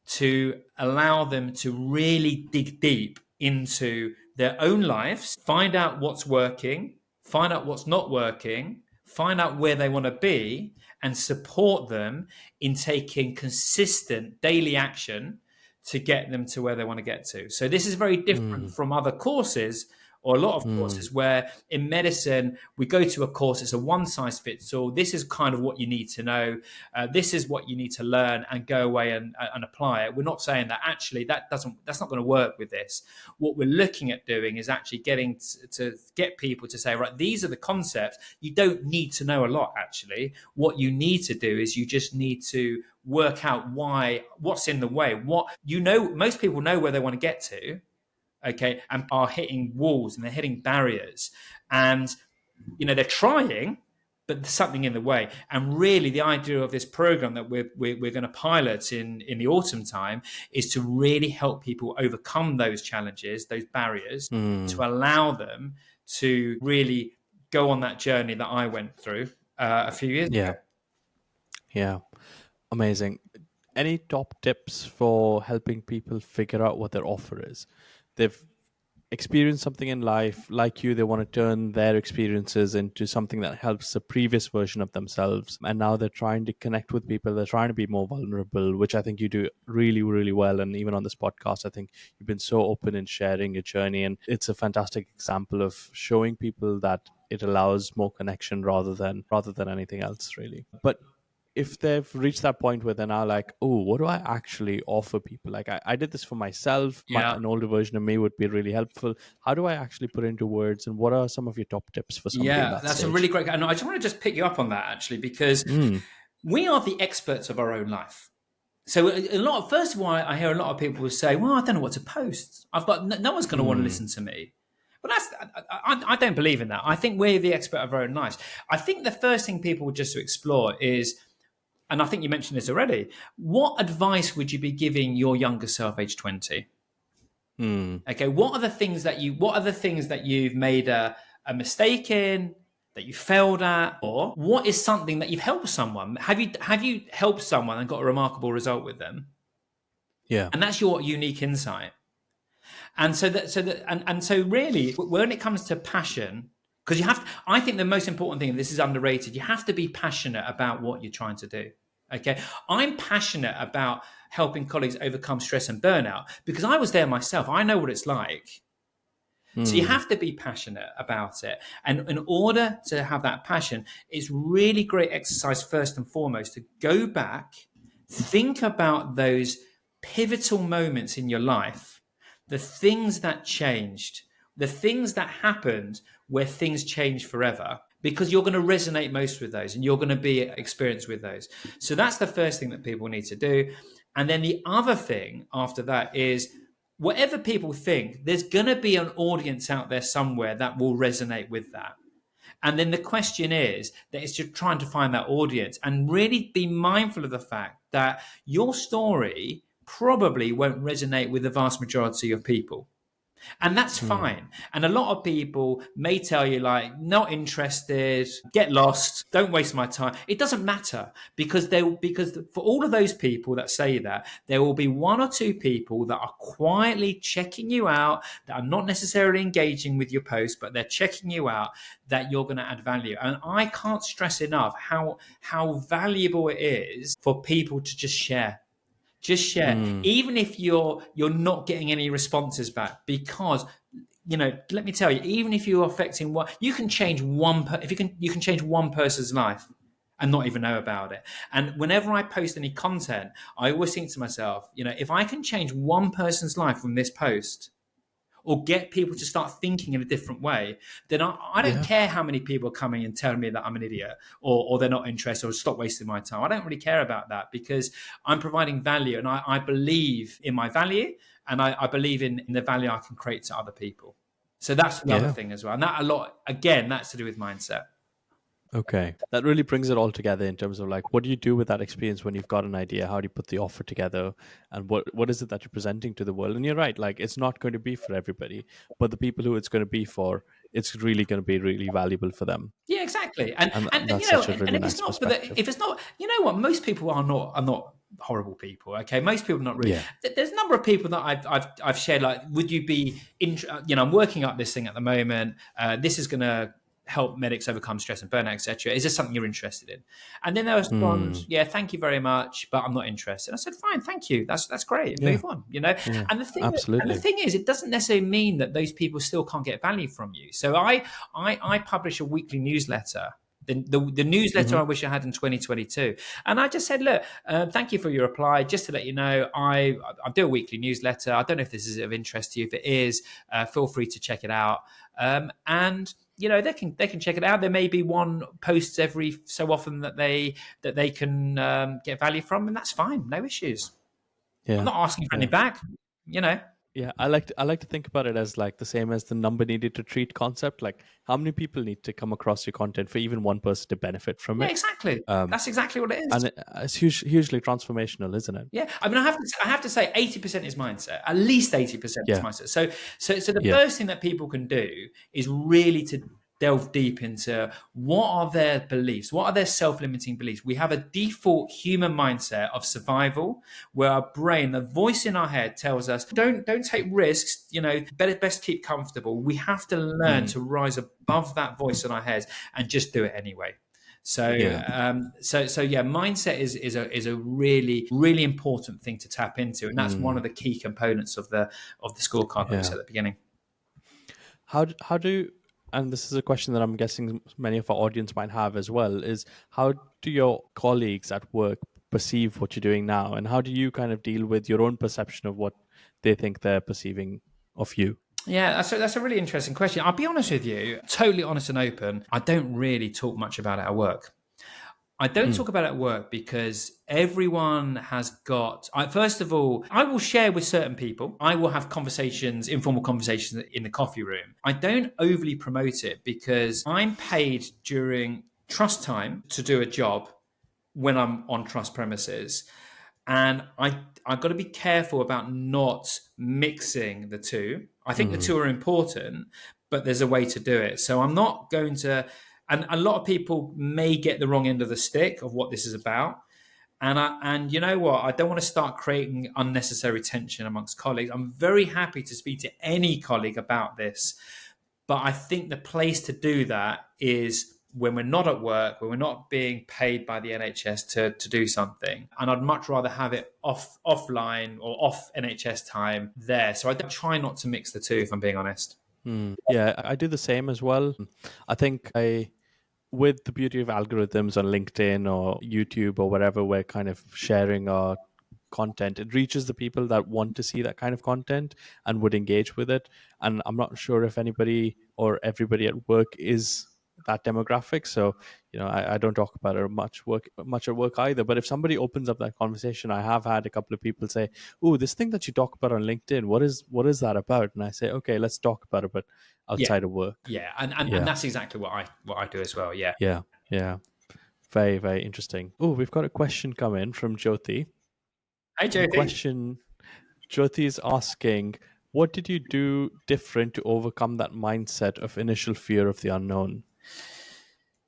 to allow them to really dig deep into their own lives, find out what's working, find out what's not working, find out where they want to be, and support them in taking consistent daily action to get them to where they want to get to. So this is very different from other courses, or a lot of courses, where in medicine, we go to a course, it's a one size fits all. This is kind of what you need to know. This is what you need to learn, and go away and apply it. We're not saying that actually that's not going to work with this. What we're looking at doing is actually getting to get people to say, right, these are the concepts. You don't need to know a lot, actually. What you need to do is you just need to work out what's in the way. Most people know where they want to get to, okay, and are hitting walls and they're hitting barriers, and they're trying, but there's something in the way. And really, the idea of this program that we're going to pilot in the autumn time is to really help people overcome those challenges, those barriers, to allow them to really go on that journey that I went through a few years ago. Yeah. Amazing. Any top tips for helping people figure out what their offer is? They've experienced something in life, like you, they want to turn their experiences into something that helps a previous version of themselves. And now they're trying to connect with people. They're trying to be more vulnerable, which I think you do really, really well. And even on this podcast, I think you've been so open in sharing your journey. And it's a fantastic example of showing people that it allows more connection rather than anything else, really. But if they've reached that point where they're now like, oh, what do I actually offer people? Like, I did this for myself. An older version of me would be really helpful. How do I actually put into words? And what are some of your top tips for somebody in that That's stage? a really great. And I just want to pick you up on that, actually, because we are the experts of our own life. So first of all, I hear a lot of people say, well, I don't know what to post. I've got no one's going to want to listen to me. But I don't believe in that. I think we're the expert of our own lives. I think the first thing people would just to explore is, and I think you mentioned this already, what advice would you be giving your younger self, age 20? Okay, what are the things that you've made a mistake in, that you failed at, or what is something that you've helped someone? Have you helped someone and got a remarkable result with them? Yeah. And that's your unique insight. And so really, when it comes to passion, because I think the most important thing, and this is underrated, you have to be passionate about what you're trying to do. Okay, I'm passionate about helping colleagues overcome stress and burnout because I was there myself. I know what it's like. So you have to be passionate about it. And in order to have that passion, it's really great exercise, first and foremost, to go back, think about those pivotal moments in your life, the things that changed, the things that happened where things changed forever, because you're going to resonate most with those and you're going to be experienced with those. So that's the first thing that people need to do. And then the other thing after that is, whatever people think, there's going to be an audience out there somewhere that will resonate with that. And then the question is that it's just trying to find that audience and really be mindful of the fact that your story probably won't resonate with the vast majority of people. And that's Mm. fine. And a lot of people may tell you, like, not interested, get lost, don't waste my time. It doesn't matter, because for all of those people that say that, there will be one or two people that are quietly checking you out, that are not necessarily engaging with your post, but they're checking you out, that you're going to add value. And I can't stress enough how valuable it is for people to just share, Mm. even if you're not getting any responses back, because let me tell you, even if you're affecting what you can change if you can change one person's life and not even know about it. And whenever I post any content, I always think to myself, if I can change one person's life from this post, or get people to start thinking in a different way, then I don't Yeah. care how many people are coming and telling me that I'm an idiot, or they're not interested, or stop wasting my time. I don't really care about that, because I'm providing value, and I believe in my value, and I believe in the value I can create to other people. So that's the other Yeah. thing as well. And that, a lot, again, that's to do with mindset. Okay. That really brings it all together in terms of like, what do you do with that experience when you've got an idea? How do you put the offer together? And what is it that you're presenting to the world? And you're right, like it's not going to be for everybody, but the people who it's going to be for, it's really going to be really valuable for them. Yeah, exactly. And And and that's such a and really if it's nice not for the, perspective. if it's not, what, most people are not horrible people. Okay, most people are not really. Yeah. There's a number of people that I've shared, like, would you be I'm working up this thing at the moment. This is going to help medics overcome stress and burnout, etc. Is this something you're interested in? And then they'll respond, Mm. yeah, thank you very much, but I'm not interested. I said, fine, thank you. That's great. Yeah. Move on. Yeah. And the Absolutely. thing is, it doesn't necessarily mean that those people still can't get value from you. So I publish a weekly newsletter, the newsletter Hmm. I wish I had in 2022. And I just said, look, thank you for your reply. Just to let you know, I do a weekly newsletter. I don't know if this is of interest to you. If it is, feel free to check it out. And they can check it out. There may be one post every so often that they can get value from, and that's fine. No issues. I'm Yeah. not asking for Yeah. anything back. You know. Yeah, I like to think about it as like the same as the number needed to treat concept. Like how many people need to come across your content for even one person to benefit from Yeah, it? exactly. Um, That's exactly what it and is. it's hugely transformational, isn't it? Yeah, I mean, I have to say, 80% is mindset. At least 80% is Yeah, mindset. So the yeah, first thing that people can do is really to delve deep into what are their beliefs, what are their self-limiting beliefs. We have a default human mindset of survival, where our brain, the voice in our head, tells us, don't take risks. Best keep comfortable. We have to learn mm, to rise above that voice in our heads and just do it anyway. So, yeah, yeah, mindset is a really really important thing to tap into, and that's one mm, of the key components of the scorecard that we yeah. said at the beginning. How do and this is a question that I'm guessing many of our audience might have as well, is how do your colleagues at work perceive what you're doing now, and how do you kind of deal with your own perception of what they think they're perceiving of you? Yeah, that's a really interesting question. I'll be honest with you, totally honest and open. I don't really talk much about it at work. I don't Mm, talk about it at work because everyone has got. First of all, I will share with certain people. I will have conversations, informal conversations in the coffee room. I don't overly promote it because I'm paid during trust time to do a job when I'm on trust premises, and I've got to be careful about not mixing the two. I think the mm, two are important, but there's a way to do it. So I'm not going to. And a lot of people may get the wrong end of the stick of what this is about. And you know what? I don't want to start creating unnecessary tension amongst colleagues. I'm very happy to speak to any colleague about this, but I think the place to do that is when we're not at work, when we're not being paid by the NHS to do something. And I'd much rather have it offline or off NHS time there. So I try not to mix the two, if I'm being honest. mm. Yeah, I do the same as well. I think with the beauty of algorithms on LinkedIn or YouTube or wherever we're kind of sharing our content, it reaches the people that want to see that kind of content and would engage with it. And I'm not sure if anybody or everybody at work is that demographic. So, I don't talk about it much at work either. But if somebody opens up that conversation, I have had a couple of people say, "Oh, this thing that you talk about on LinkedIn, what is that about?" And I say, "Okay, let's talk about it, but Yeah, outside of work." yeah, and Yeah. that's exactly what I do as well. Yeah. Yeah. Yeah. Very, very interesting. Oh, we've got a question come in from Jyoti. Hey, The Jyoti. question Jyoti is asking, What did you do different to overcome that mindset of initial fear of the unknown?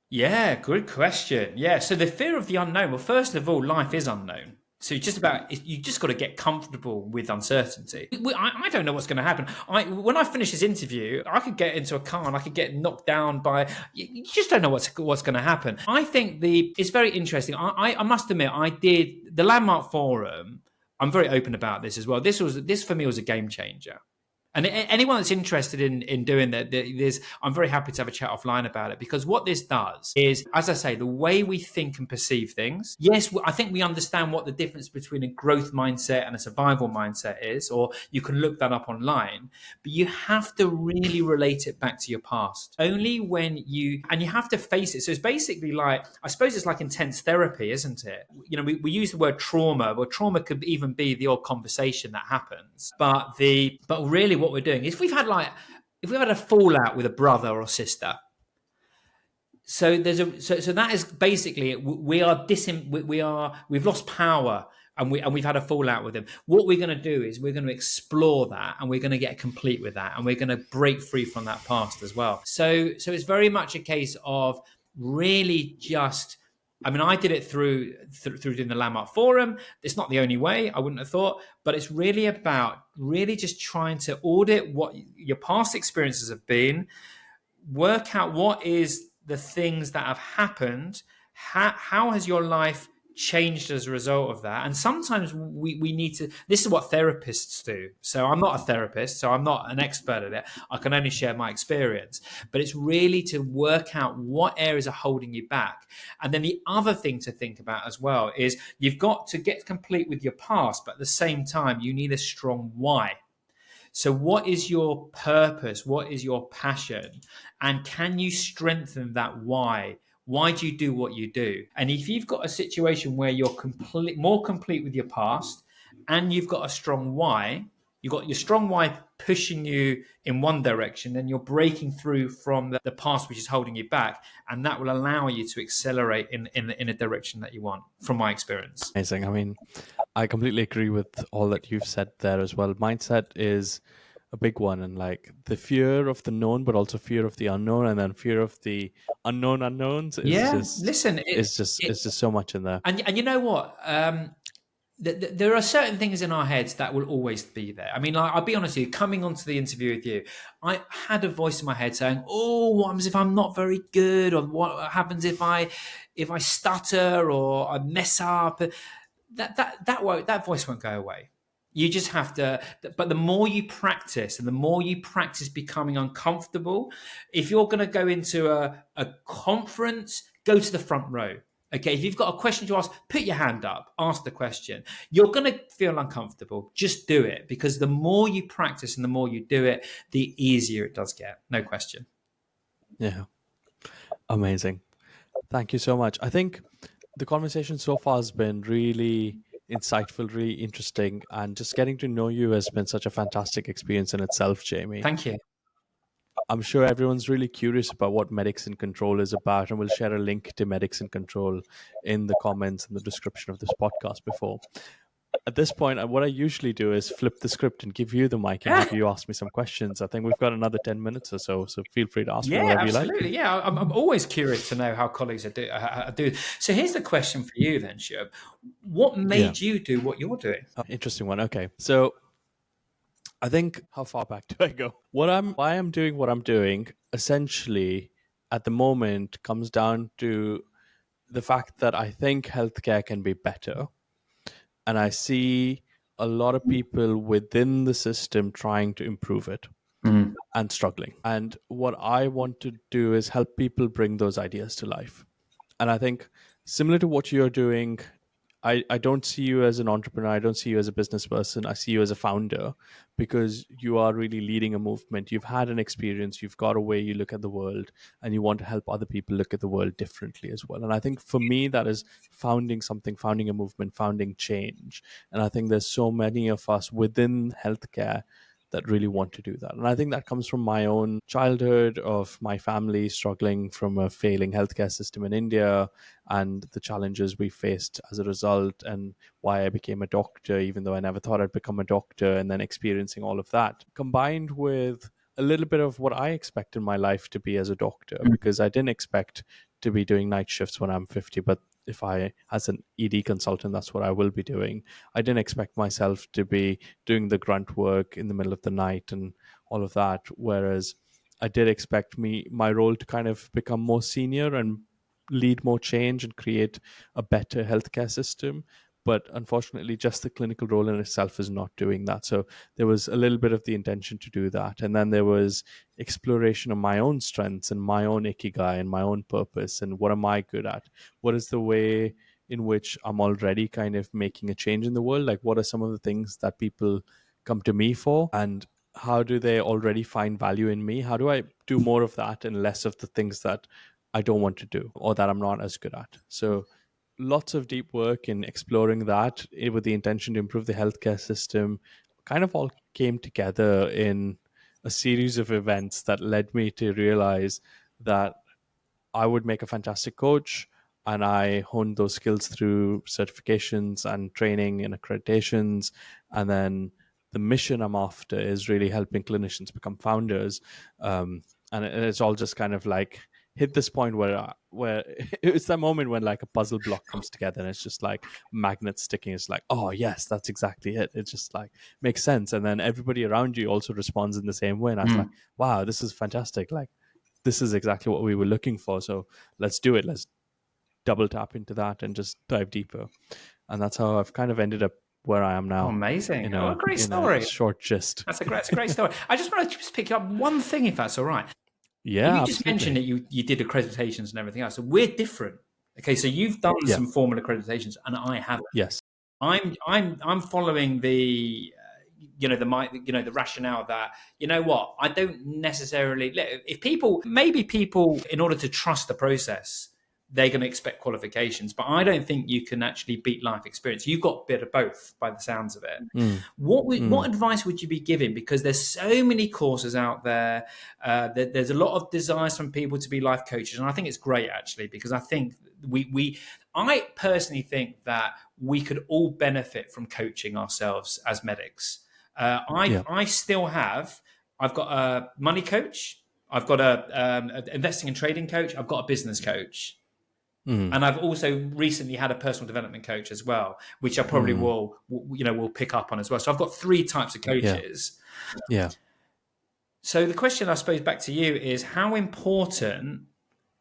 Yeah, good question. Yeah, so the fear of the unknown. Well, first of all, life is unknown. So you just got to get comfortable with uncertainty. I don't know what's going to happen. When I finish this interview, I could get into a car and I could get knocked down by. You just don't know what's going to happen. I think it's very interesting. I must admit, I did the Landmark Forum. I'm very open about this as well. This for me was a game changer. And anyone that's interested in doing that, I'm very happy to have a chat offline about it, because what this does is, as I say, the way we think and perceive things. Yes, I think we understand what the difference between a growth mindset and a survival mindset is, or you can look that up online, but you have to really relate it back to your past. Only when you have to face it. So it's basically like, I suppose it's like intense therapy, isn't it? You know, we use the word trauma. Well, trauma could even be the odd conversation that happens, but really what we're doing is, if we've had a fallout with a brother or sister, so that is basically we've lost power, and we've had a fallout with them. What we're going to do is we're going to explore that, and we're going to get complete with that, and we're going to break free from that past as well. So it's very much a case of really just, I mean, I did it through doing the Landmark Forum. It's not the only way, I wouldn't have thought, but it's really about really just trying to audit what your past experiences have been, work out what is the things that have happened, how has your life changed as a result of that. And sometimes we need to, this is what therapists do. So I'm not a therapist, so I'm not an expert at it. I can only share my experience, but it's really to work out what areas are holding you back. And then the other thing to think about as well is, you've got to get complete with your past, but at the same time you need a strong why. So what is your purpose? What is your passion? And can you strengthen that why? Why do you do what you do? And if you've got a situation where you're more complete with your past, and you've got a strong why, you've got your strong why pushing you in one direction, then you're breaking through from the past which is holding you back, and that will allow you to accelerate in a direction that you want, from my experience. Amazing. I mean, I completely agree with all that you've said there as well. Mindset is a big one, and like the fear of the known, but also fear of the unknown, and then fear of the unknown unknowns is Yeah, just listen, it's just so much in there. and you know what? There are certain things in our heads that will always be there. I mean, like, I'll be honest with you, coming onto the interview with you, I had a voice in my head saying, "Oh, what happens if I'm not very good? Or what happens if I stutter or I mess up?" That voice won't go away. You just have to, but the more you practice, and the more you practice becoming uncomfortable, if you're going to go into a conference, go to the front row. Okay, if you've got a question to ask, put your hand up, ask the question. You're going to feel uncomfortable. Just do it, because the more you practice and the more you do it, the easier it does get. No question. Yeah, amazing. Thank you so much. I think the conversation so far has been really insightful, really interesting, and just getting to know you has been such a fantastic experience in itself, Jamie. Thank you. I'm sure everyone's really curious about what Medics in Control is about, and we'll share a link to Medics in Control in the comments and the description of this podcast before. At this point, what I usually do is flip the script and give you the mic and have you ask me some questions. I think we've got another 10 minutes or so, so feel free to ask me Yeah, whatever you like. absolutely. Yeah, I'm always curious to know how colleagues are doing. So here's the question for you then, Shub. What Yeah. made you do what you're doing? Interesting one. Okay. So I think, how far back do I go? Why I'm doing what I'm doing essentially at the moment comes down to the fact that I think healthcare can be better. And I see a lot of people within the system trying to improve it Mm. and struggling. And what I want to do is help people bring those ideas to life. And I think, similar to what you're doing, I don't see you as an entrepreneur. I don't see you as a business person. I see you as a founder, because you are really leading a movement. You've had an experience. You've got a way you look at the world, and you want to help other people look at the world differently as well. And I think for me, that is founding something, founding a movement, founding change. And I think there's so many of us within healthcare that really want to do that. And I think that comes from my own childhood, of my family struggling from a failing healthcare system in India, and the challenges we faced as a result, and why I became a doctor, even though I never thought I'd become a doctor, and then experiencing all of that, combined with a little bit of what I expect in my life to be as a doctor, because I didn't expect to be doing night shifts when I'm 50, but if I, as an ED consultant, that's what I will be doing. I didn't expect myself to be doing the grunt work in the middle of the night and all of that. Whereas I did expect my role to kind of become more senior and lead more change and create a better healthcare system. But unfortunately, just the clinical role in itself is not doing that. So there was a little bit of the intention to do that. And then there was exploration of my own strengths and my own ikigai and my own purpose, and what am I good at? What is the way in which I'm already kind of making a change in the world? Like, what are some of the things that people come to me for? And how do they already find value in me? How do I do more of that and less of the things that I don't want to do or that I'm not as good at? So lots of deep work in exploring that, with the intention to improve the healthcare system, kind of all came together in a series of events that led me to realize that I would make a fantastic coach. And I honed those skills through certifications and training and accreditations. And then the mission I'm after is really helping clinicians become founders. And it's all just kind of like hit this point where it's that moment when like a puzzle block comes together, and it's just like magnets sticking. It's like, oh yes, that's exactly it. It just like makes sense. And then everybody around you also responds in the same way. And I was like, wow, this is fantastic. Like, this is exactly what we were looking for. So let's do it. Let's double tap into that and just dive deeper. And that's how I've kind of ended up where I am Oh, now, amazing. in Oh, a a great in a story. short gist. That's a great story. I just want to just pick up one thing, if that's all right. Yeah, You just mentioned absolutely. that you did accreditations and everything else. So we're different. Okay, so you've done Yeah. some formal accreditations, and I haven't. Yes. I'm following the the rationale that, you know what, I don't necessarily, if people, maybe people, in order to trust the process, they're going to expect qualifications, but I don't think you can actually beat life experience. You've got a bit of both by the sounds of it. Mm, What mm, advice would you be giving? Because there's so many courses out there. There's a lot of desires from people to be life coaches, and I think it's great actually, because I think I personally think that we could all benefit from coaching ourselves as medics. yeah. I've got a money coach, I've got a investing and trading coach, I've got a business coach, Mm, and I've also recently had a personal development coach as well, which I probably mm, will pick up on as well. So I've got three types of yeah. coaches. Yeah. So the question, I suppose, back to you is, how important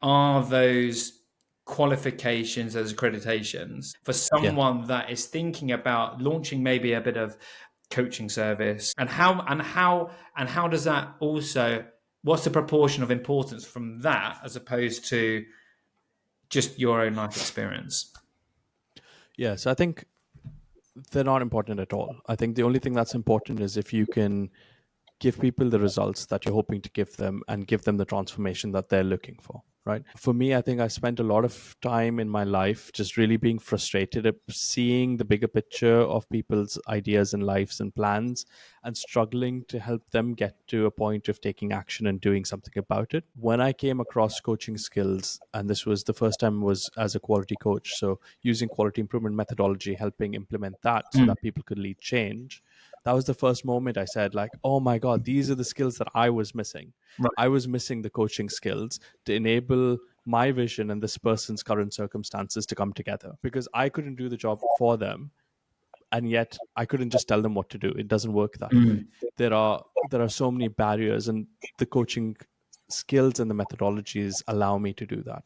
are those qualifications, those accreditations, for Yeah. someone that is thinking about launching maybe a bit of coaching service? And how does that also, what's the proportion of importance from that as opposed to just your own life experience? Yeah. So I think they're not important at all. I think the only thing that's important is if you can give people the results that you're hoping to give them and give them the transformation that they're looking for, right? For me, I think I spent a lot of time in my life just really being frustrated at seeing the bigger picture of people's ideas and lives and plans, and struggling to help them get to a point of taking action and doing something about it. When I came across coaching skills, and this was the first time, was as a quality coach, so using quality improvement methodology, helping implement that so Mm, that people could lead change, that was the first moment I said, like, oh my God, these are the skills that I was missing. right. I was missing the coaching skills to enable my vision and this person's current circumstances to come together, because I couldn't do the job for them. And yet I couldn't just tell them what to do. It doesn't work that way. Mm, There are so many barriers, and the coaching skills and the methodologies allow me to do that.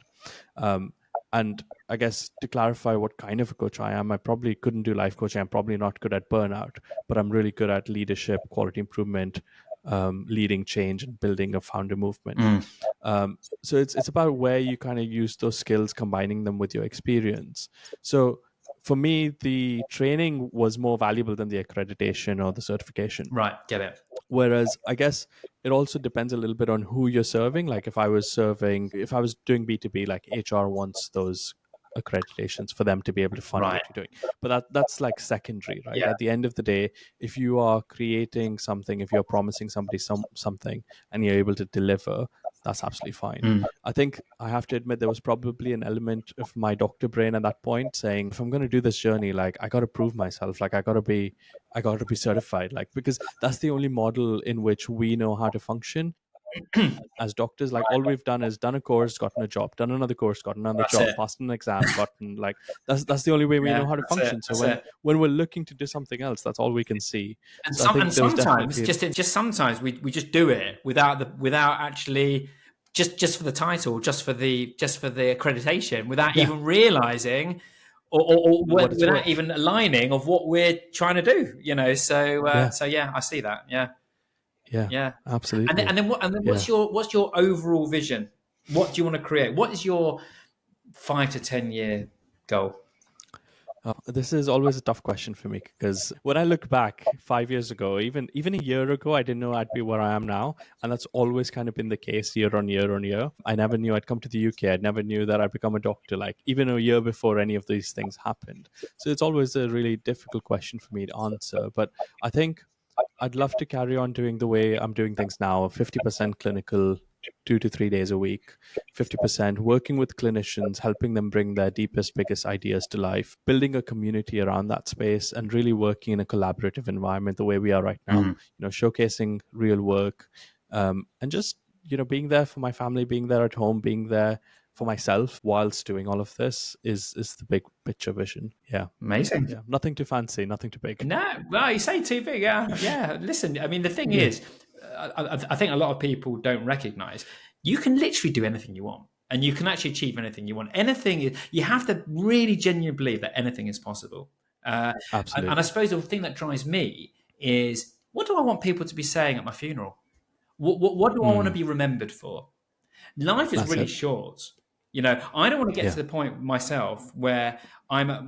Um, and I guess to clarify what kind of a coach I am, I probably couldn't do life coaching. I'm probably not good at burnout, but I'm really good at leadership, quality improvement, leading change, and building a founder movement. mm. So it's about where you kind of use those skills, combining them with your experience. So for me, the training was more valuable than the accreditation or the certification. Right, get it. Whereas I guess it also depends a little bit on who you're serving. Like if I was doing B2B, like HR wants those accreditations for them to be able to fund Right. what you're doing. But that's like secondary, right? Yeah. At the end of the day, if you are creating something, if you're promising somebody something and you're able to deliver, that's absolutely fine. Mm. I think I have to admit there was probably an element of my doctor brain at that point saying, if I'm going to do this journey, like I got to prove myself, like I got to be certified, like, because that's the only model in which we know how to function as doctors. Like all we've done is done a course, gotten a job, done another course, gotten another That's job, it. passed an exam, gotten like that's the only way we Yeah, know how to that's it. function. So That's when it. when we're looking to do something else, that's all we can see. And So I think there was sometimes definitely just sometimes we just do it without actually just for the title, just for the accreditation, without yeah, even realizing or what it's without worth. even aligning of what we're trying to do. So Yeah, so yeah, I see that. Yeah, yeah, yeah. absolutely. And then Yeah. what's your overall vision? What do you want to create? What is your 5 to 10 year goal? This is always a tough question for me because when I look back 5 years ago, even a year ago, I didn't know I'd be where I am now, and that's always kind of been the case year on year on year. I never knew I'd come to the UK. I never knew that I'd become a doctor, like even a year before any of these things happened. So it's always a really difficult question for me to answer. But I think I'd love to carry on doing the way I'm doing things now, 50% clinical, 2 to 3 days a week, 50% working with clinicians, helping them bring their deepest, biggest ideas to life, building a community around that space, and really working in a collaborative environment the way we are right now, Mm. showcasing real work, and just, being there for my family, being there at home, being there for myself whilst doing all of this is the big picture vision. Yeah. Amazing. Yeah. Nothing too fancy, nothing too big. No, well, you say too big. Yeah, yeah. Listen, I mean, the thing Yeah. is, I think a lot of people don't recognize you can literally do anything you want, and you can actually achieve anything you want. You have to really genuinely believe that anything is possible. And I Absolutely. suppose the thing that drives me is, what do I want people to be saying at my funeral? What do I want to Mm, be remembered for? Life is that's really it. short. I don't want to get to Yeah. the point myself where I'm at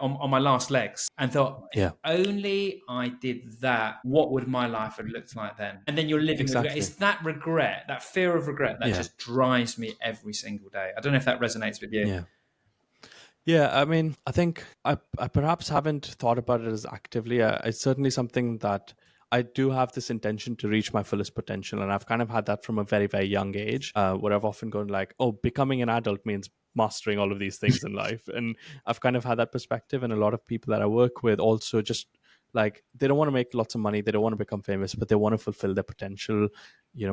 on my last legs and thought, if Yeah. only I did that, what would my life have looked like then? And then you're living with regret. Exactly. It's that regret, that fear of regret, that Yeah. just drives me every single day. I don't know if that resonates with you. Yeah. Yeah. I mean, I think I perhaps haven't thought about it as actively. It's certainly something that I do have this intention to reach my fullest potential. And I've kind of had that from a very, very young age, where I've often gone like, oh, becoming an adult means mastering all of these things in life. And I've kind of had that perspective. And a lot of people that I work with also just like, they don't want to make lots of money. They don't want to become famous, but they want to fulfill their potential,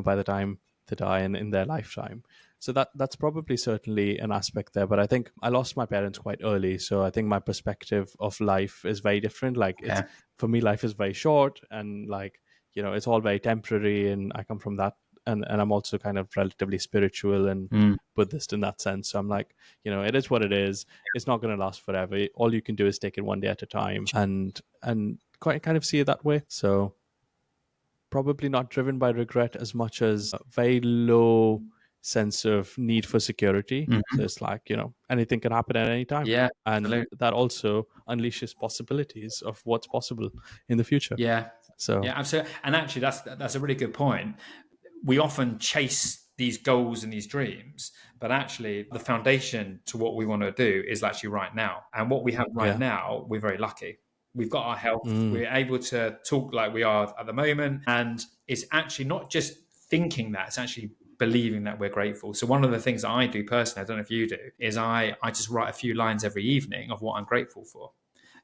by the time they die and in their lifetime. So that's probably certainly an aspect there. But I think I lost my parents quite early, so I think my perspective of life is very different. Like, it's, Yeah. for me, life is very short, and like, it's all very temporary, and I come from that. And I'm also kind of relatively spiritual and Mm. Buddhist in that sense. So I'm like, it is what it is. It's not going to last forever. All you can do is take it one day at a time, and quite kind of see it that way. So probably not driven by regret as much as a very low sense of need for security. So Mhm. it's like, anything can happen at any time. Yeah, And absolutely. that also unleashes possibilities of what's possible in the future. Yeah, So, yeah, absolutely. And actually, that's a really good point. We often chase these goals and these dreams, but actually, the foundation to what we want to do is actually right now. And what we have right yeah. now, we're very lucky. We've got our health. Mm, We're able to talk like we are at the moment, and it's actually not just thinking that; it's actually believing that we're grateful. So one of the things that I do personally, I don't know if you do, is I just write a few lines every evening of what I'm grateful for.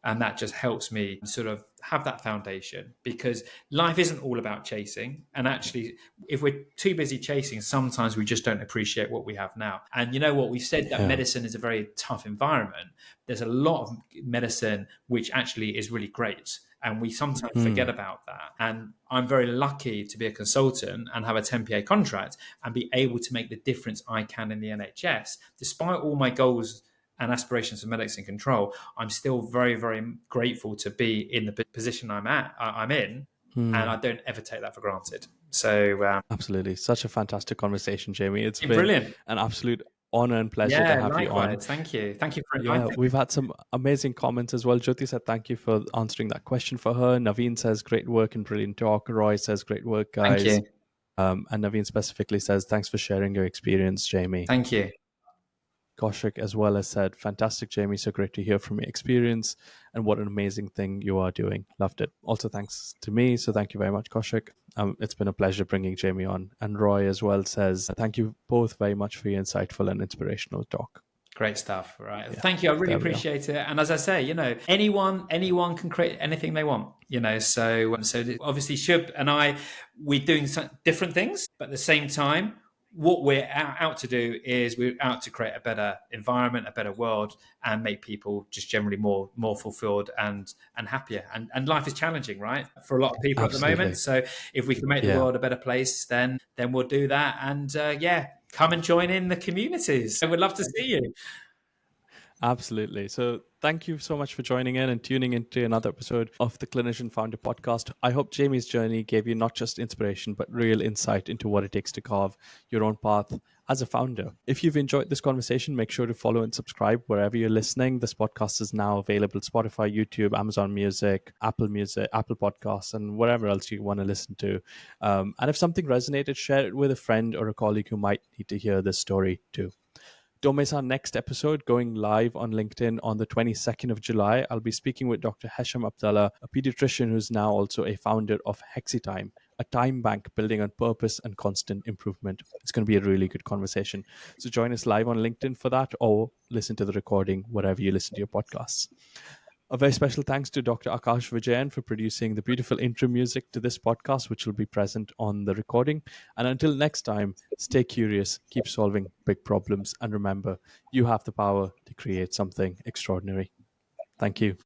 And that just helps me sort of have that foundation, because life isn't all about chasing. And actually, if we're too busy chasing, sometimes we just don't appreciate what we have now. And you know what? We've said that yeah. medicine is a very tough environment. There's a lot of medicine which actually is really great. And we sometimes forget Mm, about that. And I'm very lucky to be a consultant and have a 10 PA contract and be able to make the difference I can in the NHS. Despite all my goals and aspirations for medics in control, I'm still very, very grateful to be in the position I'm in, and I mm. don't ever take that for granted. So, Absolutely. Such a fantastic conversation, Jamie. It's been brilliant. an absolute honor and pleasure to Yeah, have you on. likewise. Thank you. Thank you for Yeah, inviting me. we've had some amazing comments as well. Jyoti said thank you for answering that question for her. Naveen says great work and brilliant talk. Roy says great work, Thank guys. you. And Naveen specifically says thanks for sharing your experience, Jamie. Thank you. Kaushik as well has said, fantastic, Jamie. So great to hear from your experience and what an amazing thing you are doing. Loved it. Also, thanks to me. So thank you very much, Kaushik. It's been a pleasure bringing Jamie on. And Roy as well says, thank you both very much for your insightful and inspirational talk. Great stuff, right? Yeah, Thank you. I really there we are. appreciate it. And as I say, anyone can create anything they want. So obviously, Shub and I, we're doing some different things, but at the same time, what we're out to do is we're out to create a better environment, a better world, and make people just generally more fulfilled and happier. And life is challenging, right, for a lot of people at the moment. Absolutely. So if we can make the Yeah. world a better place, then we'll do that. And come and join in the communities. I would love to see you. Absolutely. So thank you so much for joining in and tuning into another episode of the Clinician Founder podcast. I hope Jamie's journey gave you not just inspiration, but real insight into what it takes to carve your own path as a founder. If you've enjoyed this conversation, make sure to follow and subscribe wherever you're listening. This podcast is now available Spotify, YouTube, Amazon Music, Apple Podcasts, and wherever else you want to listen to. And if something resonated, share it with a friend or a colleague who might need to hear this story too. Don't miss our next episode going live on LinkedIn on the 22nd of July. I'll be speaking with Dr. Hesham Abdallah, a pediatrician who's now also a founder of HexiTime, a time bank building on purpose and constant improvement. It's going to be a really good conversation. So join us live on LinkedIn for that, or listen to the recording wherever you listen to your podcasts. A very special thanks to Dr. Akash Vijayan for producing the beautiful intro music to this podcast, which will be present on the recording. And until next time, stay curious, keep solving big problems, and remember, you have the power to create something extraordinary. Thank you.